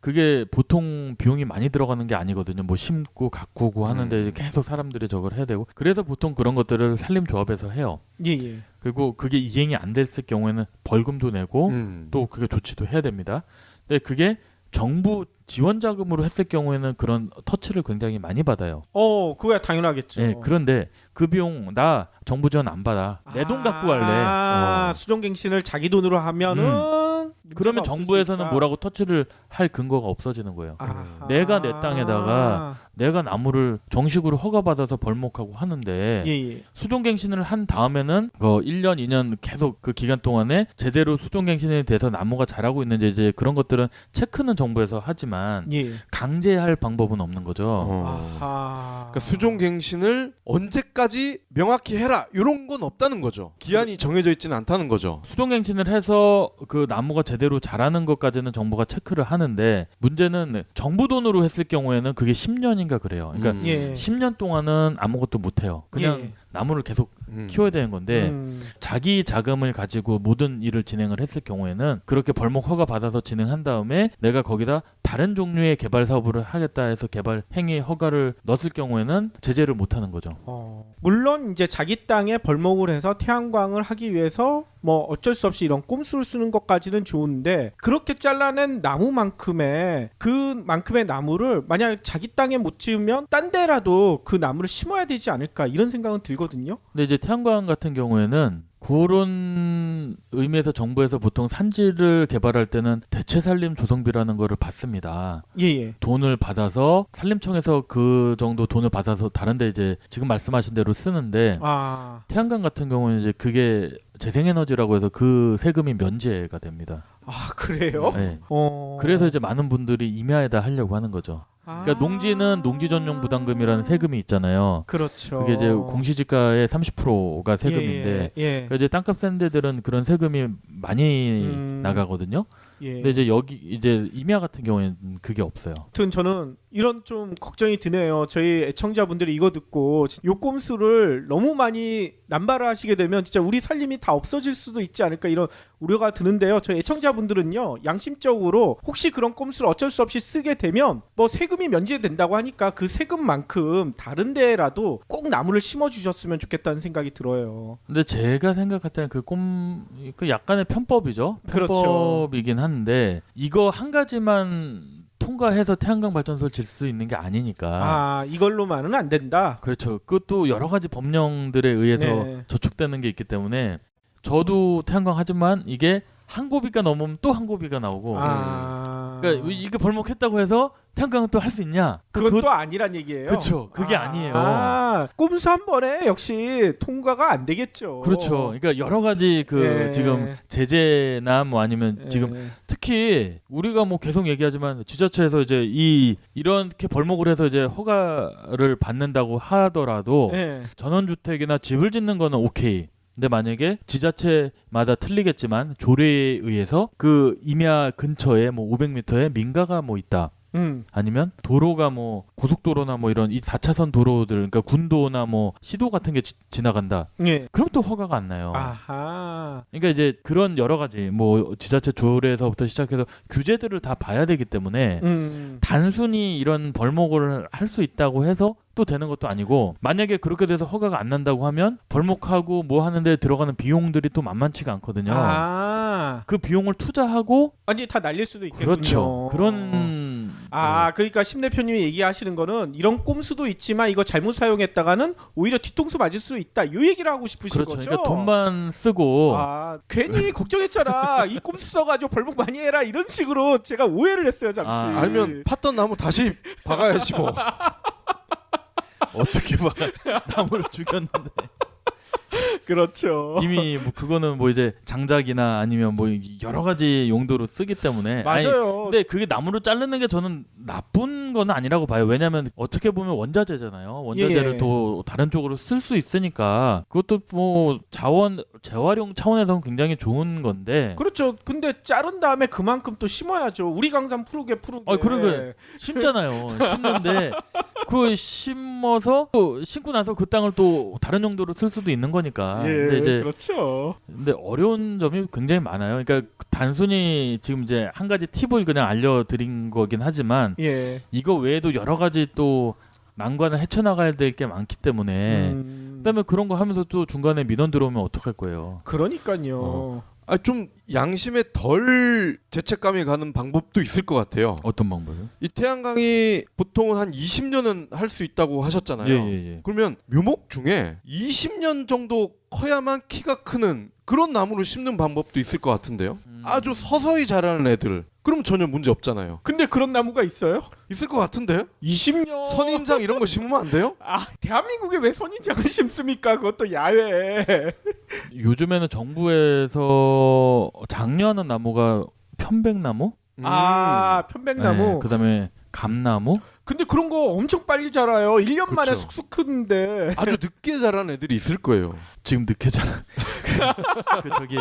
그게 보통 비용이 많이 들어가는 게 아니거든요. 뭐 심고 가꾸고 하는데 계속 사람들이 저걸 해야 되고, 그래서 보통 그런 것들을 산림조합에서 해요. 예. 그리고 그게 이행이 안 됐을 경우에는 벌금도 내고 또 그게 조치도 해야 됩니다. 근데 그게 정부 지원 자금으로 했을 경우에는 그런 터치를 굉장히 많이 받아요. 그거야 당연하겠죠. 네, 그런데 그 비용 나 정부 지원 안 받아. 내 돈 갖고 갈래. 수종갱신을 자기 돈으로 하면은 그러면 문제가 정부에서는 없으니까. 뭐라고 터치를 할 근거가 없어지는 거예요. 아하. 내가 내 땅에다가 내가 나무를 정식으로 허가받아서 벌목하고 하는데 예. 수종갱신을 한 다음에는 그 1년, 2년 계속 그 기간 동안에 제대로 수종갱신에 대해서 나무가 자라고 있는지 이제 그런 것들은 체크는 정부에서 하지만 예. 강제할 방법은 없는 거죠. 아하. 그러니까 수종갱신을 언제까지 명확히 해라 이런 건 없다는 거죠. 기한이 정해져 있지는 않다는 거죠. 수종갱신을 해서 그 나무가 제대로 자라는 것까지는 정부가 체크를 하는데 문제는 정부 돈으로 했을 경우에는 그게 10년인가 그래요. 그러니까 예. 10년 동안은 아무것도 못 해요. 그냥 예. 나무를 계속 키워야 되는 건데 자기 자금을 가지고 모든 일을 진행을 했을 경우에는 그렇게 벌목 허가 받아서 진행한 다음에 내가 거기다 다른 종류의 개발 사업을 하겠다 해서 개발 행위 허가를 넣었을 경우에는 제재를 못 하는 거죠. 물론 이제 자기 땅에 벌목을 해서 태양광을 하기 위해서 뭐 어쩔 수 없이 이런 꼼수를 쓰는 것까지는 좋은데 그렇게 잘라낸 나무만큼의 그만큼의 나무를 만약 자기 땅에 못 지으면 딴 데라도 그 나무를 심어야 되지 않을까 이런 생각은 들거든요. 근데 이제 태양광 같은 경우에는 그런 의미에서 정부에서 보통 산지를 개발할 때는 대체산림 조성비라는 거를 받습니다. 예. 돈을 받아서 산림청에서 그 정도 돈을 받아서 다른데 이제 지금 말씀하신 대로 쓰는데 태양광 같은 경우는 이제 그게 재생에너지라고 해서 그 세금이 면제가 됩니다. 그래요? 네. 그래서 이제 많은 분들이 임야에다 하려고 하는 거죠. 그러니까 농지는 농지 전용 부담금이라는 세금이 있잖아요. 그렇죠. 그게 이제 공시지가의 30%가 세금인데 그러니까 이제 땅값 센 데들은 그런 세금이 많이 나가거든요. 근데 이제 여기 이제 임야 같은 경우에는 그게 없어요. 아무튼 저는 이런 좀 걱정이 드네요. 저희 애청자분들이 이거 듣고 요 꼼수를 너무 많이 남발을 하시게 되면 진짜 우리 살림이 다 없어질 수도 있지 않을까 이런 우려가 드는데요. 저희 애청자분들은요. 양심적으로 혹시 그런 꼼수를 어쩔 수 없이 쓰게 되면 뭐 세금이 면제된다고 하니까 그 세금만큼 다른 데라도 꼭 나무를 심어주셨으면 좋겠다는 생각이 들어요. 근데 제가 생각할 때는 그 약간의 편법이죠. 그렇죠. 편법이긴 한데 이거 한 가지만 통과해서 태양광 발전소를 질 수 있는 게 아니니까. 이걸로만은 안 된다. 그렇죠. 그것도 여러 가지 법령들에 의해서 저촉되는 게 있기 때문에 저도 태양광 하지만 이게 한 고비가 넘으면 또 한 고비가 나오고. 그러니까 이게 벌목했다고 해서 태양광은 또 할 수 있냐? 그건 또 아니란 얘기예요. 그렇죠. 그게 아니에요. 꼼수 한 번에 역시 통과가 안 되겠죠. 그렇죠. 그러니까 여러 가지 지금 제재나 뭐 아니면 지금 특히 우리가 뭐 계속 얘기하지만 지자체에서 이제 이렇게 벌목을 해서 이제 허가를 받는다고 하더라도 전원주택이나 집을 짓는 거는 오케이. 근데 만약에 지자체마다 틀리겠지만 조례에 의해서 그 임야 근처에 뭐 500m에 민가가 뭐 있다. 아니면 도로가 뭐 고속도로나 뭐 이런 이 4차선 도로들 그러니까 군도나 뭐 시도 같은 게 지나간다. 그럼 또 허가가 안 나요. 그러니까 이제 그런 여러 가지 뭐 지자체 조례에서부터 시작해서 규제들을 다 봐야 되기 때문에 단순히 이런 벌목을 할 수 있다고 해서 또 되는 것도 아니고 만약에 그렇게 돼서 허가가 안 난다고 하면 벌목하고 뭐 하는데 들어가는 비용들이 또 만만치가 않거든요. 그 비용을 투자하고 완전히 다 날릴 수도 있겠군요. 그렇죠. 그런 그러니까 심 대표님이 얘기하시는 거는 이런 꼼수도 있지만 이거 잘못 사용했다가는 오히려 뒤통수 맞을 수 있다. 이 얘기를 하고 싶으신 그렇죠. 거죠. 그러니까 돈만 쓰고 괜히 걱정했잖아. 이 꼼수 써가지고 벌목 많이 해라 이런 식으로 제가 오해를 했어요 잠시. 알면 팠던 나무 다시 박아야지 뭐. 어떻게 봐 나무를 죽였는데. 그렇죠. 이미 뭐 그거는 뭐 이제 장작이나 아니면 뭐 여러 가지 용도로 쓰기 때문에 맞아요. 근데 그게 나무로 자르는 게 저는 나쁜 건 아니라고 봐요. 왜냐하면 어떻게 보면 원자재잖아요. 원자재를 또 다른 쪽으로 쓸 수 있으니까 그것도 뭐 자원 재활용 차원에서는 굉장히 좋은 건데. 그렇죠. 근데 자른 다음에 그만큼 또 심어야죠. 우리 강산 푸르게. 그러니까 심잖아요. 심는데 그 심어서 심고 나서 그 땅을 또 다른 용도로 쓸 수도 있는 거니까. 근데 이제 그렇죠. 근데 어려운 점이 굉장히 많아요. 그러니까 단순히 지금 이제 한 가지 팁을 그냥 알려드린 거긴 하지만 이거 외에도 여러 가지 또 난관을 헤쳐나가야 될 게 많기 때문에 그다음에 그런 거 하면서 또 중간에 민원 들어오면 어떡할 거예요. 그러니까요. 좀 양심에 덜 죄책감이 가는 방법도 있을 것 같아요. 어떤 방법이요? 이 태양광이 보통은 한 20년은 할 수 있다고 하셨잖아요. 예. 그러면 묘목 중에 20년 정도 커야만 키가 크는 그런 나무를 심는 방법도 있을 것 같은데요. 아주 서서히 자라는 애들. 그럼 전혀 문제 없잖아요. 근데 그런 나무가 있어요? 있을 것 같은데요? 20년 선인장 이런 거 심으면 안 돼요? 대한민국에 왜 선인장을 심습니까? 그것도 야외. 요즘에는 정부에서 장려하는 나무가 편백나무, 편백나무. 네, 그다음에 감나무. 근데 그런 거 엄청 빨리 자라요. 1년 만에 그쵸. 쑥쑥 크는데. 아주 늦게 자라는 애들이 있을 거예요. 지금 늦게잖아. 그 저기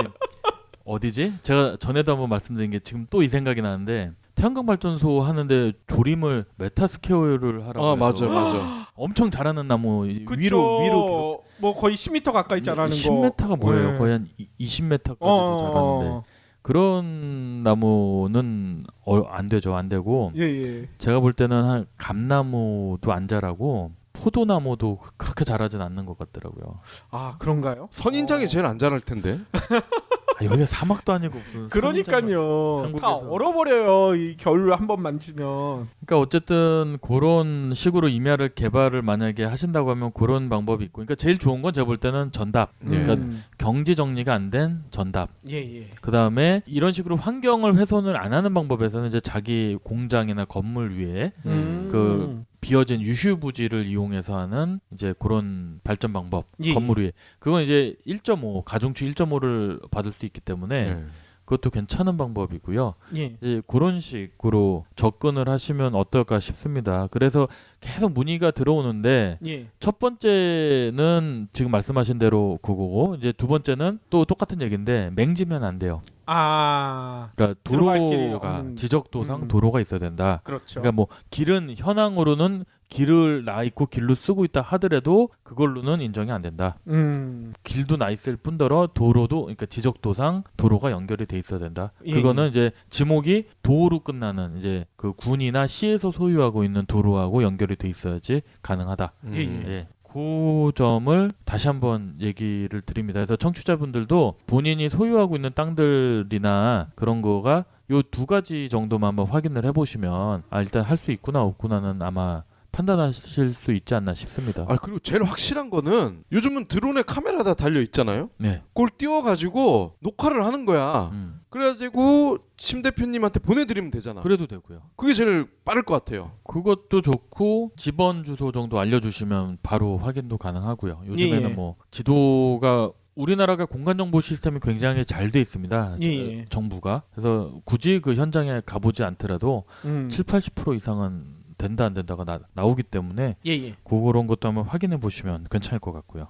어디지? 제가 전에도 한번 말씀드린 게 지금 또 이 생각이 나는데 태양광 발전소 하는데 조림을 메타스케어를 하라고 해서 맞아. 엄청 자라는 나무 그쵸. 위로 뭐 거의 10m 가까이 자라는 거. 10m가 뭐예요? 네. 거의 한 20m까지도 자라는데 그런 나무는 안 되죠. 안 되고 예. 제가 볼 때는 한 감나무도 안 자라고 포도나무도 그렇게 자라진 않는 것 같더라고요. 그런가요? 선인장이 제일 안 자랄 텐데. 여기가 사막도 아니고 무슨 그러니까요. 한국에서. 다 얼어버려요. 이 겨울 한번 만지면. 그러니까 어쨌든 그런 식으로 임야를 개발을 만약에 하신다고 하면 그런 방법이 있고, 그러니까 제일 좋은 건 제가 볼 때는 전답. 그러니까 경지 정리가 안 된 전답. 예. 그 다음에 이런 식으로 환경을 훼손을 안 하는 방법에서는 이제 자기 공장이나 건물 위에 그 비어진 유휴 부지를 이용해서 하는 이제 그런 발전 방법. 예. 건물 위에 그건 이제 1.5 가중치 1.5를 받을 수 있기 때문에 그것도 괜찮은 방법이고요. 예. 이제 그런 식으로 접근을 하시면 어떨까 싶습니다. 그래서 계속 문의가 들어오는데 예. 첫 번째는 지금 말씀하신 대로 그거고 이제 두 번째는 또 똑같은 얘기인데 맹지면 안 돼요. 그러니까 들어갈 길이 도로가 없는. 지적도상 도로가 있어야 된다. 그렇죠. 그러니까 뭐 길은 현황으로는 길을 나 있고 길로 쓰고 있다 하더라도 그걸로는 인정이 안 된다. 길도 나 있을 뿐더러 도로도 그러니까 지적도상 도로가 연결이 돼 있어야 된다. 예. 그거는 이제 지목이 도로 끝나는 이제 그 군이나 시에서 소유하고 있는 도로하고 연결이 돼 있어야지 가능하다. 예. 그 점을 다시 한번 얘기를 드립니다. 그래서 청취자분들도 본인이 소유하고 있는 땅들이나 그런 거가 요 두 가지 정도만 한번 확인을 해보시면 일단 할 수 있구나 없구나는 아마 판단하실 수 있지 않나 싶습니다. 그리고 제일 확실한 거는 요즘은 드론에 카메라 다 달려 있잖아요. 네. 그걸 띄워가지고 녹화를 하는 거야. 그래가지고 심 대표님한테 보내드리면 되잖아. 그래도 되고요. 그게 제일 빠를 것 같아요. 그것도 좋고 집원 주소 정도 알려주시면 바로 확인도 가능하고요. 요즘에는 예. 뭐 지도가 우리나라가 공간 정보 시스템이 굉장히 잘 돼 있습니다. 예. 정부가. 그래서 굳이 그 현장에 가보지 않더라도 7-80% 이상은 된다 안 된다가 나오기 때문에 예. 그런 것도 한번 확인해 보시면 괜찮을 것 같고요.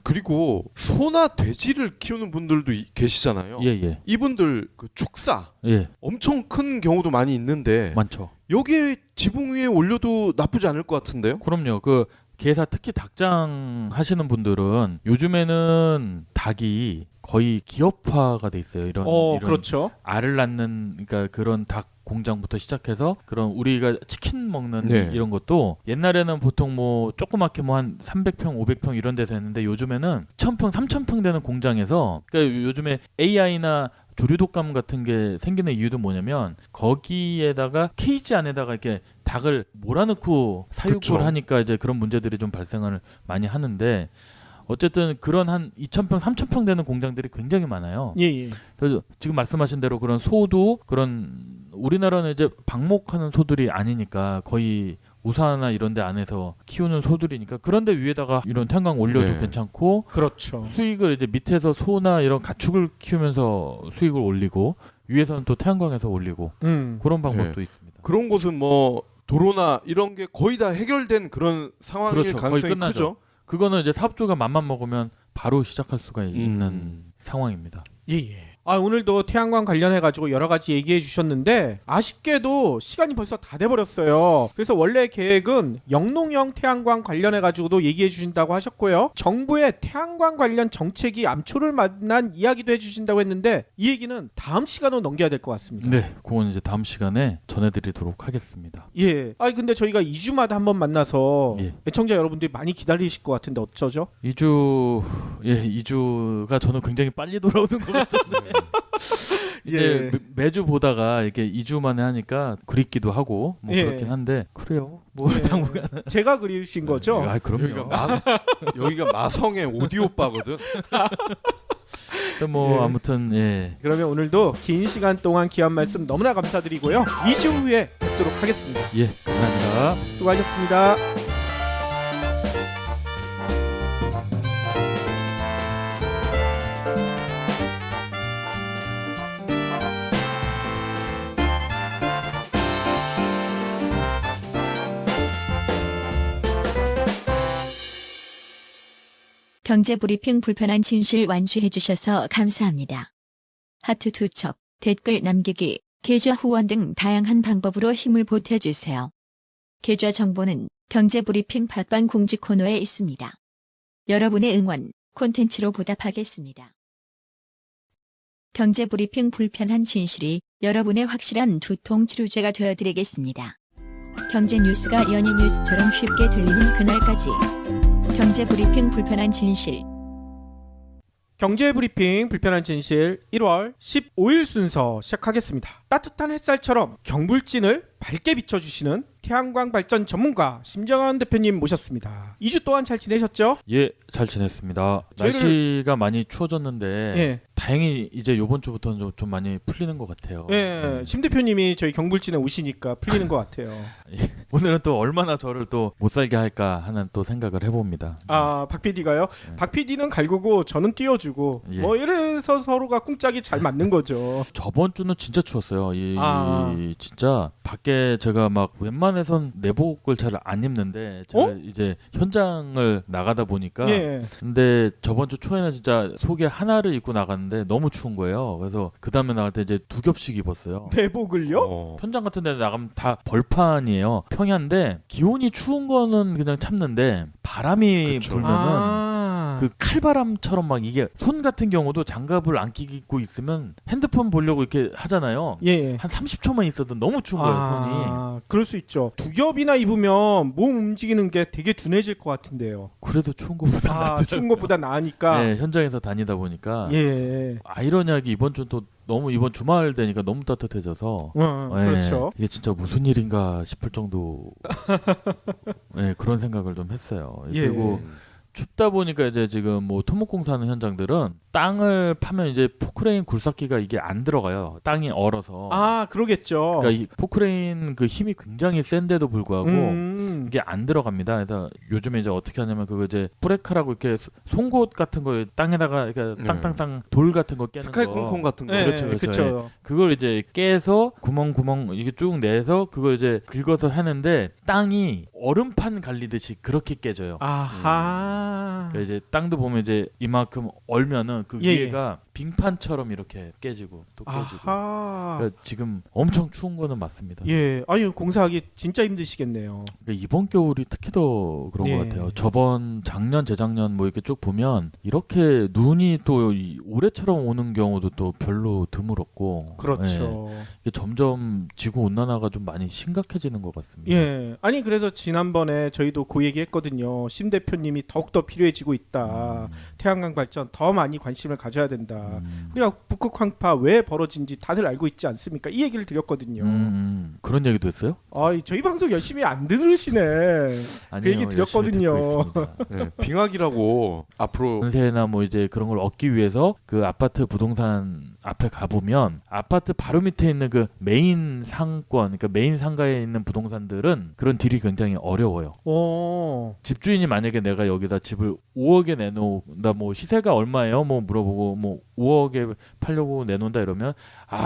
그리고 소나 돼지를 키우는 분들도 계시잖아요. 예. 이분들 그 축사 예. 엄청 큰 경우도 많이 있는데 많죠. 여기에 지붕 위에 올려도 나쁘지 않을 것 같은데요? 그럼요. 그 개사 특히 닭장 하시는 분들은 요즘에는 닭이 거의 기업화가 돼 있어요. 이런 그렇죠. 알을 낳는 그러니까 그런 닭 공장부터 시작해서 그런 우리가 치킨 먹는 이런 것도 옛날에는 보통 뭐 조그맣게 뭐 한 300평, 500평 이런 데서 했는데 요즘에는 1000평, 3000평 되는 공장에서 그러니까 요즘에 AI나 조류독감 같은 게 생기는 이유도 뭐냐면 거기에다가 케이지 안에다가 이렇게 닭을 몰아넣고 사육을 그쵸. 하니까 이제 그런 문제들이 좀 발생을 많이 하는데 어쨌든 그런 한 2000평, 3000평 되는 공장들이 굉장히 많아요. 예. 그래서 지금 말씀하신 대로 그런 소도 그런 우리나라는 이제 방목하는 소들이 아니니까 거의 우사나 이런 데 안에서 키우는 소들이니까 그런데 위에다가 이런 태양광 올려도 괜찮고 그렇죠. 수익을 이제 밑에서 소나 이런 가축을 키우면서 수익을 올리고 위에서는 또 태양광에서 올리고 그런 방법도 있습니다. 그런 곳은 뭐 도로나 이런 게 거의 다 해결된 그런 상황일 그렇죠. 거의 가능성이 끝나죠. 크죠. 그거는 이제 사업주가 맘만 먹으면 바로 시작할 수가 있는 상황입니다. 예. 오늘도 태양광 관련해가지고 여러 가지 얘기해 주셨는데 아쉽게도 시간이 벌써 다 돼버렸어요. 그래서 원래 계획은 영농형 태양광 관련해가지고도 얘기해 주신다고 하셨고요. 정부의 태양광 관련 정책이 암초를 만난 이야기도 해주신다고 했는데 이 얘기는 다음 시간으로 넘겨야 될 것 같습니다. 네, 그건 이제 다음 시간에 전해드리도록 하겠습니다. 예. 근데 저희가 2주마다 한번 만나서 예. 애청자 여러분들이 많이 기다리실 것 같은데 어쩌죠? 2주가 저는 굉장히 빨리 돌아오는 것 같은데 이제 예. 매주 보다가 이렇게 2주 만에 하니까 그립기도 하고 뭐 예. 그렇긴 한데 그래요. 뭐 예. 당분간 제가 그리우신 거죠? 아, 그럼요. 여기가 마성의 오디오 바거든. 뭐 예. 아무튼 예. 그러면 오늘도 긴 시간 동안 귀한 말씀 너무나 감사드리고요. 2주 후에 뵙도록 하겠습니다. 예, 감사합니다. 수고하셨습니다. 경제 브리핑 불편한 진실 완주해 주셔서 감사합니다. 하트 투첩, 댓글 남기기, 계좌 후원 등 다양한 방법으로 힘을 보태 주세요. 계좌 정보는 경제 브리핑 팟빵 공지 코너에 있습니다. 여러분의 응원, 콘텐츠로 보답하겠습니다. 경제 브리핑 불편한 진실이 여러분의 확실한 두통 치료제가 되어드리겠습니다. 경제 뉴스가 연예 뉴스처럼 쉽게 들리는 그날까지. 경제 브리핑 불편한 진실. 경제 브리핑 불편한 진실 1월 15일 순서 시작하겠습니다. 따뜻한 햇살처럼 경불진을 밝게 비춰주시는 태양광 발전 전문가 심정환 대표님 모셨습니다. 2주 동안 잘 지내셨죠? 예, 잘 지냈습니다. 저희를- 날씨가 많이 추워졌는데 예. 다행히 이제 요번 주부터는 좀 많이 풀리는 것 같아요. 예. 심 대표님이 저희 경불진에 오시니까 풀리는 것 같아요. 오늘은 또 얼마나 저를 또 못 살게 할까 하는 또 생각을 해봅니다. 박 PD가요? 박 PD는 갈구고 저는 띄워주고 예. 뭐 이래서 서로가 꿍짝이 잘 맞는 거죠. 저번 주는 진짜 추웠어요. 아. 진짜 밖에 제가 막 웬만해선 내복을 잘 안 입는데 제가 이제 현장을 나가다 보니까 예. 근데 저번 주 초에는 진짜 속에 하나를 입고 나갔는데 너무 추운 거예요. 그래서 그 다음에 나갈 때 이제 2겹씩 입었어요. 내복을요? 현장 같은 데 나가면 다 벌판이에요. 평야인데 기온이 추운 거는 그냥 참는데 바람이 그쵸. 불면은 그 칼바람처럼 막 이게 손 같은 경우도 장갑을 안 끼고 있으면 핸드폰 보려고 이렇게 하잖아요. 예. 한 30초만 있어도 너무 추운 거예요, 손이. 그럴 수 있죠. 두 겹이나 입으면 몸 움직이는 게 되게 둔해질 것 같은데요. 그래도 추운 것보다 낫더라고요. 추운 것보다 나으니까. 네, 현장에서 다니다 보니까 예. 아이러니하게 이번 주는 또 너무 이번 주말 되니까 너무 따뜻해져서 예, 그렇죠. 이게 진짜 무슨 일인가 싶을 정도 예, 그런 생각을 좀 했어요. 예. 그리고 춥다 보니까 이제 지금 뭐 토목공사하는 현장들은 땅을 파면 이제 포크레인 굴삭기가 이게 안 들어가요. 땅이 얼어서. 그러겠죠. 그러니까 이 포크레인 그 힘이 굉장히 센데도 불구하고 이게 안 들어갑니다. 그래서 요즘에 이제 어떻게 하냐면 그거 이제 브레카라고 이렇게 송곳 같은 거 땅에다가 이렇게 땅땅땅 돌 같은 거 깨는 스카이 거. 콩콩 같은 거. 네, 그렇죠, 그렇죠. 그렇죠. 그걸 이제 깨서 구멍 이게 쭉 내서 그걸 이제 긁어서 하는데 땅이 얼음판 갈리듯이 그렇게 깨져요. 아하. 그러니까 이제 땅도 보면 이제 이만큼 얼면은 그 예, 위에가 빙판처럼 이렇게 깨지고 또 깨지고. 아하. 그러니까 지금 엄청 추운 거는 맞습니다. 예. 아니 공사하기 진짜 힘드시겠네요. 그러니까 이번 겨울이 특히 더 그런 예. 것 같아요. 저번 작년 재작년 뭐 이렇게 쭉 보면 이렇게 눈이 또 올해처럼 오는 경우도 또 별로 드물었고. 그렇죠. 예. 이게 점점 지구 온난화가 좀 많이 심각해지는 것 같습니다. 예. 아니 그래서 지난번에 저희도 그 얘기했거든요. 심 대표님이 더욱더 필요해지고 있다. 태양광 발전 더 많이 관심을 가져야 된다. 우리가 북극 황파 왜 벌어진지 다들 알고 있지 않습니까? 이 얘기를 드렸거든요. 그런 얘기도 했어요? 저희 방송 열심히 안 들으시네. 아니요, 얘기 드렸거든요. 열심히 듣고 있습니다. 네, 빙하기라고 앞으로 전세나 뭐 이제 그런 걸 얻기 위해서 그 아파트 부동산 앞에 가보면 아파트 바로 밑에 있는 그 메인 상권, 그러니까 메인 상가에 있는 부동산들은 그런 딜이 굉장히 어려워요. 집주인이 만약에 내가 여기다 집을 5억에 내놓는다, 뭐 시세가 얼마예요? 뭐 물어보고 뭐 5억에 팔려고 내놓는다 이러면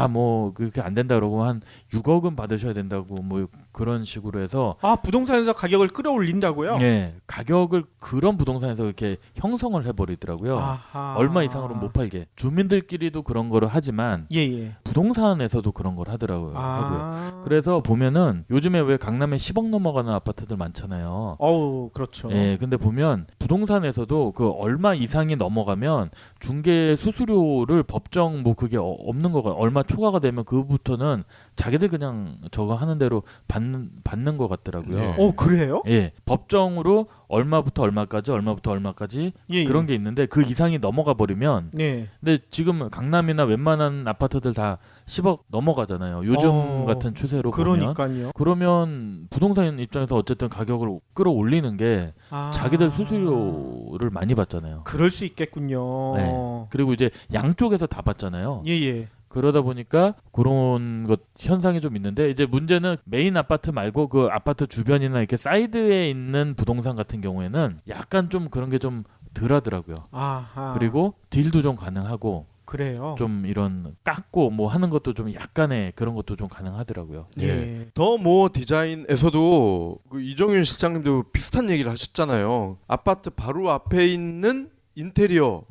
뭐 그렇게 안 된다 그러고 한 6억은 받으셔야 된다고 뭐 그런 식으로 해서 부동산에서 가격을 끌어올린다고요? 예, 가격을 그런 부동산에서 이렇게 형성을 해버리더라고요. 아하. 얼마 이상으로 못 팔게. 주민들끼리도 그런 거를 거를 하지만 예예. 부동산에서도 그런 걸 하더라고요. 하고요. 아. 그래서 보면은 요즘에 왜 강남에 10억 넘어가는 아파트들 많잖아요. 어우 그렇죠. 예, 근데 보면 부동산에서도 그 얼마 이상이 넘어가면 중개 수수료를 법정 뭐 그게 없는 거가 얼마 초과가 되면 그부터는 자기들 그냥 저거 하는 대로 받는 것 같더라고요. 네. 어 그래요? 예, 법정으로 얼마부터 얼마까지 예. 그런 게 있는데 그 이상이 넘어가 버리면 네. 근데 지금 강남이나 웬만한 아파트들 다 10억 넘어가잖아요. 요즘 같은 추세로 보면. 그러니까요. 그러면 부동산 입장에서 어쨌든 가격을 끌어올리는 게 아. 자기들 수수료를 많이 받잖아요. 그럴 수 있겠군요. 네. 그리고 이제 양쪽에서 다 받잖아요. 예예. 그러다 보니까 그런 것 현상이 좀 있는데 이제 문제는 메인 아파트 말고 그 아파트 주변이나 이렇게 사이드에 있는 부동산 같은 경우에는 약간 좀 그런 게 좀 덜하더라고요. 아하. 그리고 딜도 좀 가능하고 그래요. 좀 이런 깎고 뭐 하는 것도 좀 약간의 그런 것도 좀 가능하더라고요. 예. 더 뭐 디자인에서도 그 이정윤 실장님도 비슷한 얘기를 하셨잖아요. 아파트 바로 앞에 있는 인테리어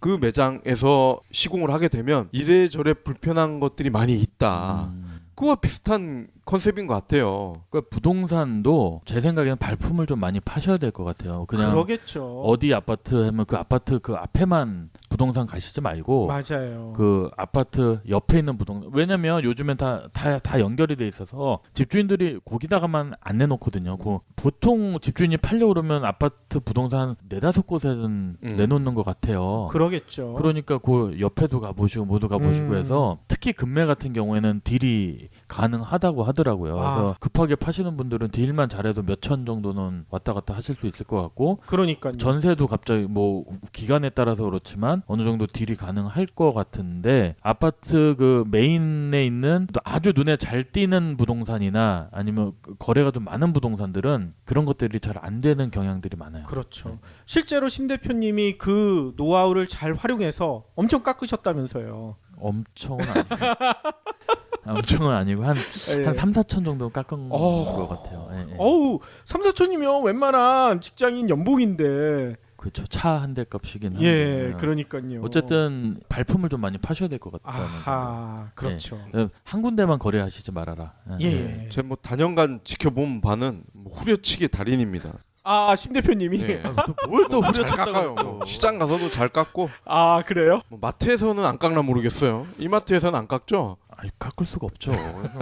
그 매장에서 시공을 하게 되면 이래저래 불편한 것들이 많이 있다. 그거와 비슷한 컨셉인 것 같아요. 그러니까 부동산도 제 생각에는 발품을 좀 많이 파셔야 될 것 같아요. 그냥 그러겠죠. 어디 아파트 하면 그 아파트 그 앞에만 부동산 가시지 말고 맞아요. 그 아파트 옆에 있는 부동산 왜냐면 요즘엔 다 연결이 돼 있어서 집주인들이 거기다가만 안 내놓거든요. 그 보통 집주인이 팔려고 그러면 아파트 부동산 4-5곳에는 내놓는 것 같아요. 그러겠죠. 그러니까 그 옆에도 가보시고 모두 가보시고 해서 특히 금매 같은 경우에는 딜이 가능하다고 하더라고요. 그래서 급하게 파시는 분들은 딜만 잘해도 몇천 정도는 왔다 갔다 하실 수 있을 것 같고 그러니까요. 전세도 갑자기 뭐 기간에 따라서 그렇지만 어느 정도 딜이 가능할 것 같은데 아파트 그 메인에 있는 또 아주 눈에 잘 띄는 부동산이나 아니면 거래가 좀 많은 부동산들은 그런 것들이 잘 안 되는 경향들이 많아요. 그렇죠. 실제로 심 대표님이 그 노하우를 잘 활용해서 엄청 깎으셨다면서요. 엄청은 아니고 엄청은 아니고 한 예. 3-4천 정도 깎은 것 같아요. 예, 예. 어우 3-4천이면 웬만한 직장인 연봉인데. 그렇죠. 차 한 대 값이긴 한데. 예, 그러니까요. 어쨌든 발품을 좀 많이 파셔야 될 것 같다는 아하, 그렇죠. 생각. 한 군데만 거래하시지 말아라. 예. 제가 뭐 단연간 지켜본 바는 뭐 후려치기 달인입니다. 아, 심 대표님이. 네. 뭘 또 잘 후려쳤다고. 깎아요. 뭐 시장 가서도 잘 깎고 아, 그래요? 뭐 마트에서는 안 깎나 모르겠어요. 이마트에서는 안 깎죠. 아니 깎을 수가 없죠.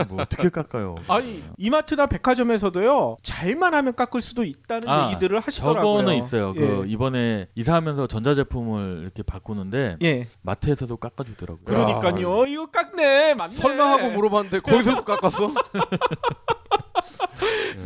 뭐 어떻게 깎아요? 아니, 이마트나 백화점에서도 잘만 하면 깎을 수도 있다는 얘기들을 하시더라고요. 저거는 있어요. 예. 그 이번에 이사하면서 전자제품을 이렇게 바꾸는데 예. 마트에서도 깎아주더라고요. 그러니까요. 이거 깎네. 맞네. 설마 하고 물어봤는데 거기서도 깎았어?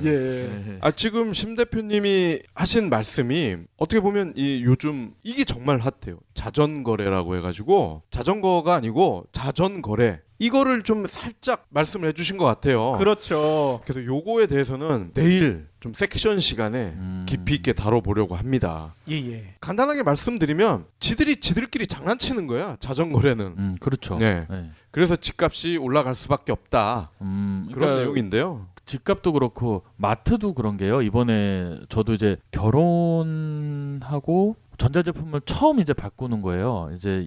예. 아 지금 심 대표님이 하신 말씀이 어떻게 보면 이 요즘 이게 정말 핫해요. 자전거래라고 해가지고 자전거가 아니고 자전거래 이거를 좀 살짝 말씀을 해주신 것 같아요. 그렇죠. 그래서 요거에 대해서는 내일 좀 섹션 시간에 깊이 있게 다뤄보려고 합니다. 예, 예. 간단하게 말씀드리면 지들끼리 장난치는 거야 자전거래는. 그렇죠. 네. 네. 그래서 집값이 올라갈 수밖에 없다. 그런 그러니까 내용인데요. 집값도 그렇고 마트도 그런 게요. 이번에 저도 이제 결혼하고 전자제품을 처음 이제 바꾸는 거예요. 이제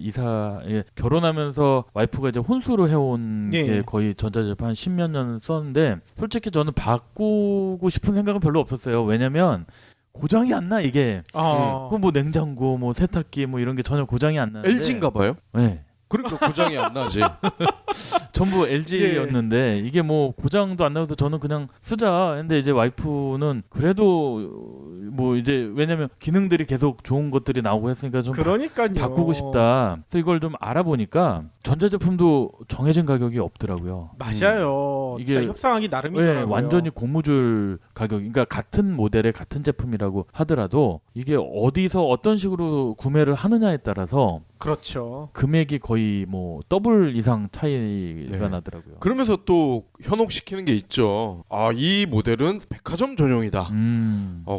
결혼하면서 와이프가 이제 혼수를 해온 예. 게 거의 전자제품 한 10몇 년 썼는데 솔직히 저는 바꾸고 싶은 생각은 별로 없었어요. 왜냐면 고장이 안 나 이게. 뭐 냉장고, 뭐 세탁기, 뭐 이런 게 전혀 고장이 안 나는데. LG인가 봐요. 네. 그러니까 고장이 안 나지. 전부 LG였는데 이게 뭐 고장도 안 나서 저는 그냥 쓰자 했는데 이제 와이프는 그래도 뭐 이제 왜냐면 기능들이 계속 좋은 것들이 나오고 했으니까 좀 그러니까요. 바꾸고 싶다. 그래서 이걸 좀 알아보니까 전자제품도 정해진 가격이 없더라고요. 맞아요. 이게 진짜 협상하기 나름이더라고요. 네, 완전히 고무줄 가격. 그러니까 같은 모델의 같은 제품이라고 하더라도 이게 어디서 어떤 식으로 구매를 하느냐에 따라서 그렇죠. 금액이 거의 뭐 더블 이상 차이가 네. 나더라고요. 그러면서 또 현혹시키는 게 있죠. 아, 이 모델은 백화점 전용이다.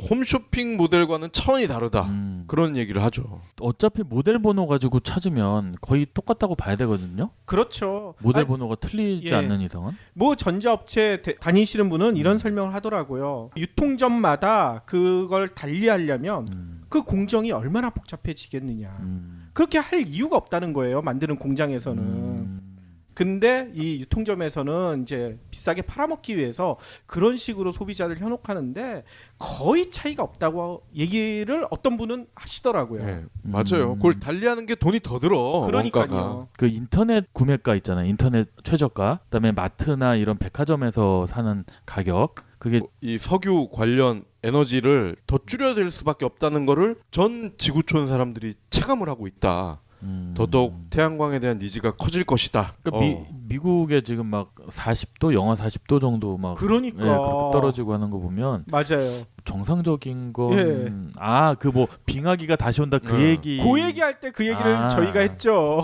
홈쇼핑 모델과는 차원이 다르다. 그런 얘기를 하죠. 어차피 모델 번호 가지고 찾으면 거의 똑같다고 봐야 되거든요. 그렇죠. 모델 아니, 번호가 틀리지 예. 않는 이상은. 뭐 전자업체 다니시는 분은 이런 설명을 하더라고요. 유통점마다 그걸 달리하려면 그 공정이 얼마나 복잡해지겠느냐. 그렇게 할 이유가 없다는 거예요. 만드는 공장에서는. 근데 이 유통점에서는 이제 비싸게 팔아먹기 위해서 그런 식으로 소비자를 현혹하는데 거의 차이가 없다고 얘기를 어떤 분은 하시더라고요. 네, 맞아요. 그걸 달리하는 게 돈이 더 들어. 원가가. 그러니까요. 그 인터넷 구매가 있잖아요. 인터넷 최저가, 그다음에 마트나 이런 백화점에서 사는 가격. 그게 이 석유 관련 에너지를 더 줄여야 될 수밖에 없다는 거를 전 지구촌 사람들이 체감을 하고 있다. 더더욱 태양광에 대한 니즈가 커질 것이다. 그러니까 미국에 지금 막 40도, 영하 40도 정도 막 그러니까. 예, 그렇게 떨어지고 하는 거 보면 맞아요. 정상적인 건 예. 그 뭐 빙하기가 다시 온다 그 얘기. 그 얘기할 때 그 얘기를 저희가 했죠.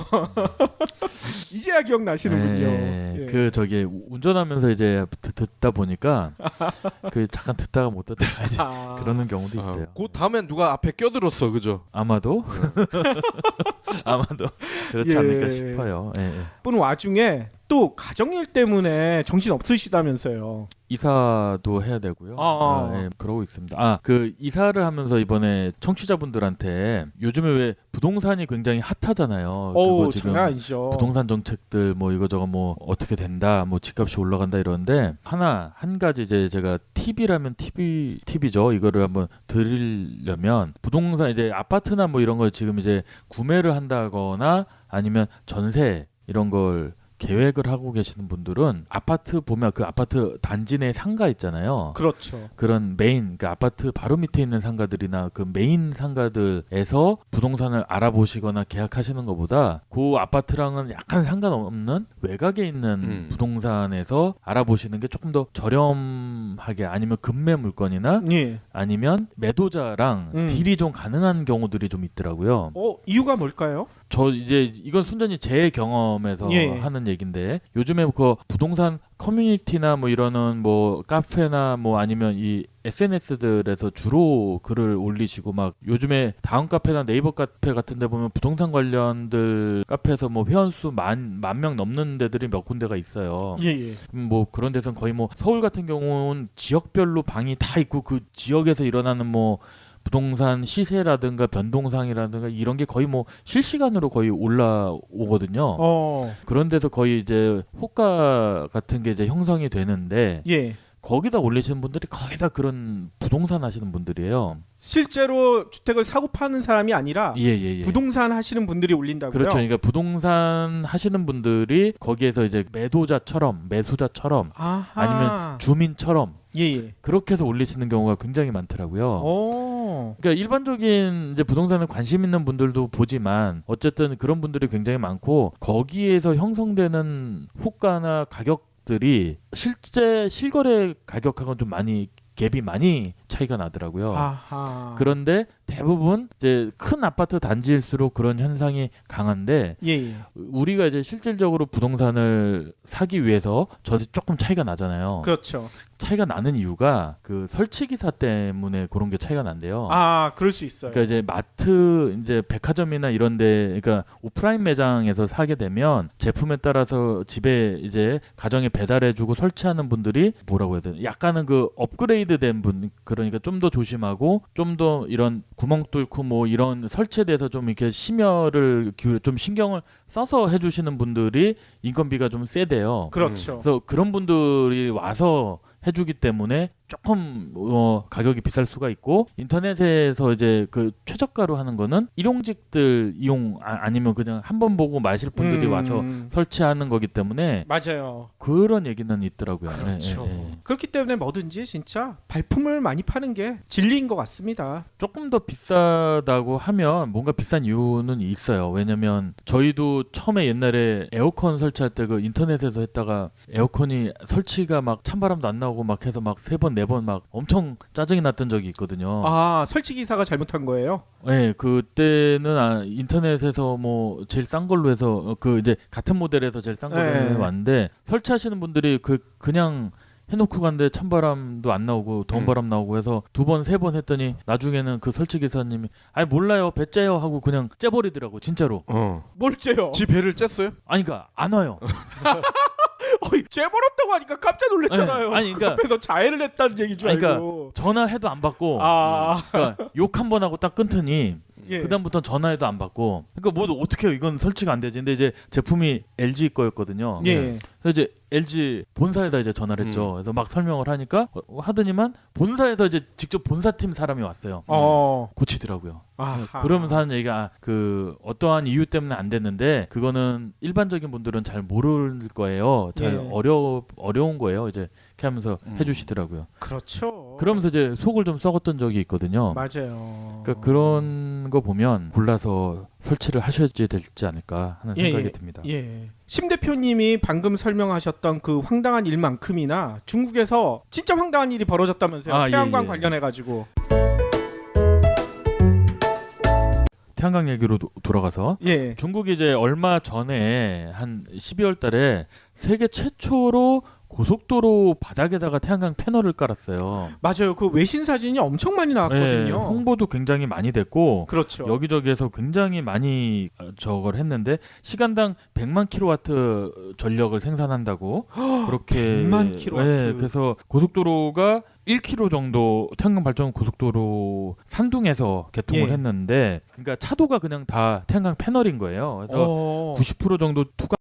이제야 기억나시는군요. 예, 예. 그 저기 운전하면서 이제 듣다 보니까 그 잠깐 듣다가 못 듣다가 이제 그러는 경우도 있어요. 그 다음엔 누가 앞에 껴들었어, 그죠? 아마도 아마도 그렇지 예. 않을까 싶어요. 예, 예. 뿐 와중에 또 가정일 때문에 정신 없으시다면서요. 이사도 해야 되고요. 예, 그러고 있습니다. 그 이사를 하면서 이번에 청취자분들한테 요즘에 왜 부동산이 굉장히 핫하잖아요. 그거 지금 장난 아니죠. 부동산 정책들 뭐 이거저거 뭐 어떻게 된다, 뭐 집값이 올라간다 이러는데 한 가지 이제 제가 팁이라면 팁이죠. 이거를 한번 드리려면 부동산 이제 아파트나 뭐 이런 걸 지금 이제 구매를 한다거나 아니면 전세 이런 걸 계획을 하고 계시는 분들은 아파트 보면 그 아파트 단지 내 상가 있잖아요. 그렇죠. 그런 메인 그 아파트 바로 밑에 있는 상가들이나 그 메인 상가들에서 부동산을 알아보시거나 계약하시는 것보다 그 아파트랑은 약간 상관없는 외곽에 있는 부동산에서 알아보시는 게 조금 더 저렴하게 아니면 급매 물건이나 예. 아니면 매도자랑 딜이 좀 가능한 경우들이 좀 있더라고요. 이유가 뭘까요? 저 이제 이건 순전히 제 경험에서 예. 하는 얘긴데 요즘에 그 부동산 커뮤니티나 뭐 이러는 뭐 카페나 뭐 아니면 이 SNS들에서 주로 글을 올리시고 막 요즘에 다음 카페나 네이버 카페 같은 데 보면 부동산 관련들 카페에서 뭐 회원수 만 명 넘는 데들이 몇 군데가 있어요. 예. 뭐 그런 데서는 거의 뭐 서울 같은 경우는 지역별로 방이 다 있고 그 지역에서 일어나는 뭐 부동산 시세라든가 변동상이라든가 이런 게 거의 뭐 실시간으로 거의 올라오거든요. 그런 데서 거의 이제 호가 같은 게 이제 형성이 되는데 예. 거기다 올리시는 분들이 거의 다 그런 부동산 하시는 분들이에요. 실제로 주택을 사고 파는 사람이 아니라 예. 부동산 하시는 분들이 올린다고요? 그렇죠. 그러니까 부동산 하시는 분들이 거기에서 이제 매수자처럼 아니면 주민처럼 그렇게 해서 올리시는 경우가 굉장히 많더라고요. 그러니까 일반적인 이제 부동산에 관심 있는 분들도 보지만 어쨌든 그런 분들이 굉장히 많고 거기에서 형성되는 호가나 가격들이 실제 실거래 가격하고는 좀 많이 갭이 많이 차이가 나더라고요. 그런데 대부분 이제 큰 아파트 단지일수록 그런 현상이 강한데 우리가 이제 실질적으로 부동산을 사기 위해서 저도 조금 차이가 나잖아요. 그렇죠. 차이가 나는 이유가 그 설치 기사 때문에 그런 게 차이가 난대요. 그럴 수 있어요. 그러니까 이제 마트, 이제 백화점이나 이런데, 그러니까 오프라인 매장에서 사게 되면 제품에 따라서 집에 이제 가정에 배달해주고 설치하는 분들이 뭐라고 해야 되나? 약간은 그 업그레이드된 분, 그러니까 좀 더 조심하고 좀 더 이런 구멍 뚫고 뭐 이런 설치에 대해서 좀 이렇게 심혈을 기울여 좀 신경을 써서 해주시는 분들이 인건비가 좀 세대요. 그렇죠. 그래서 그런 분들이 와서 해주기 때문에 조금 가격이 비쌀 수가 있고 인터넷에서 이제 그 최저가로 하는 거는 일용직들 이용 아니면 그냥 한번 보고 마실 분들이 와서 설치하는 거기 때문에 맞아요. 그런 얘기는 있더라고요. 그렇죠. 그렇기 때문에 뭐든지 진짜 발품을 많이 파는 게 진리인 것 같습니다. 조금 더 비싸다고 하면 뭔가 비싼 이유는 있어요. 왜냐면 저희도 처음에 옛날에 에어컨 설치할 때 그 인터넷에서 했다가 에어컨이 설치가 막 찬바람도 안 나오고 막 해서 막 3번 4번 막 엄청 짜증이 났던 적이 있거든요. 설치 기사가 잘못한 거예요? 네, 그때는 인터넷에서 뭐 제일 싼 걸로 해서 그 이제 같은 모델에서 제일 싼 걸로 왔는데 설치하시는 분들이 그냥 해놓고 갔는데 찬바람도 안 나오고 더운 바람 나오고 해서 2번 3번 했더니 나중에는 그 설치 기사님이 몰라요 배째요 하고 그냥 째버리더라고 진짜로. 뭘 째요? 지 배를 쬐어요? 아니 그러니까 안 와요. 째버렸다고 하니까 깜짝 놀랐잖아요. 아니 그러니까 옆에서 자해를 했다는 얘기인 줄 알고. 그러니까 전화해도 안 받고 그러니까 욕 한 번 하고 딱 끊더니 예. 그다음부터 전화해도 안 받고. 그러니까 뭐 어떻게 해요? 이건 설치가 안 되지. 근데 이제 제품이 LG 거였거든요. 예. 그래서 이제 LG 본사에다 이제 전화를 했죠. 그래서 막 설명을 하니까 하더니만 본사에서 이제 직접 본사팀 사람이 왔어요. 고치더라고요. 아하. 그러면서 하는 얘기가 그 어떠한 이유 때문에 안 됐는데 그거는 일반적인 분들은 잘 모를 거예요. 잘 예. 어려운 거예요. 이제 이렇게 하면서 해주시더라고요. 그렇죠. 그러면서 이제 속을 좀 썩었던 적이 있거든요. 맞아요. 그러니까 그런 거 보면 골라서 설치를 하셔야 되지 않을까 하는 생각이 듭니다. 예. 심 대표님이 방금 설명하셨던 그 황당한 일만큼이나 중국에서 진짜 황당한 일이 벌어졌다면서요. 아, 태양광 예. 관련해 가지고. 태양광 얘기로 돌아가서 예. 중국이 이제 얼마 전에 한 12월 달에 세계 최초로 고속도로 바닥에다가 태양광 패널을 깔았어요. 맞아요. 그 외신 사진이 엄청 많이 나왔거든요. 네, 홍보도 굉장히 많이 됐고 그렇죠. 여기저기에서 굉장히 많이 저걸 했는데 시간당 100만 킬로와트 전력을 생산한다고 그렇게 100만 킬로와트. 네, 그래서 고속도로가 1km 정도 태양광 발전 고속도로 산둥에서 개통을 예. 했는데 그러니까 차도가 그냥 다 태양광 패널인 거예요. 그래서 90% 정도 투과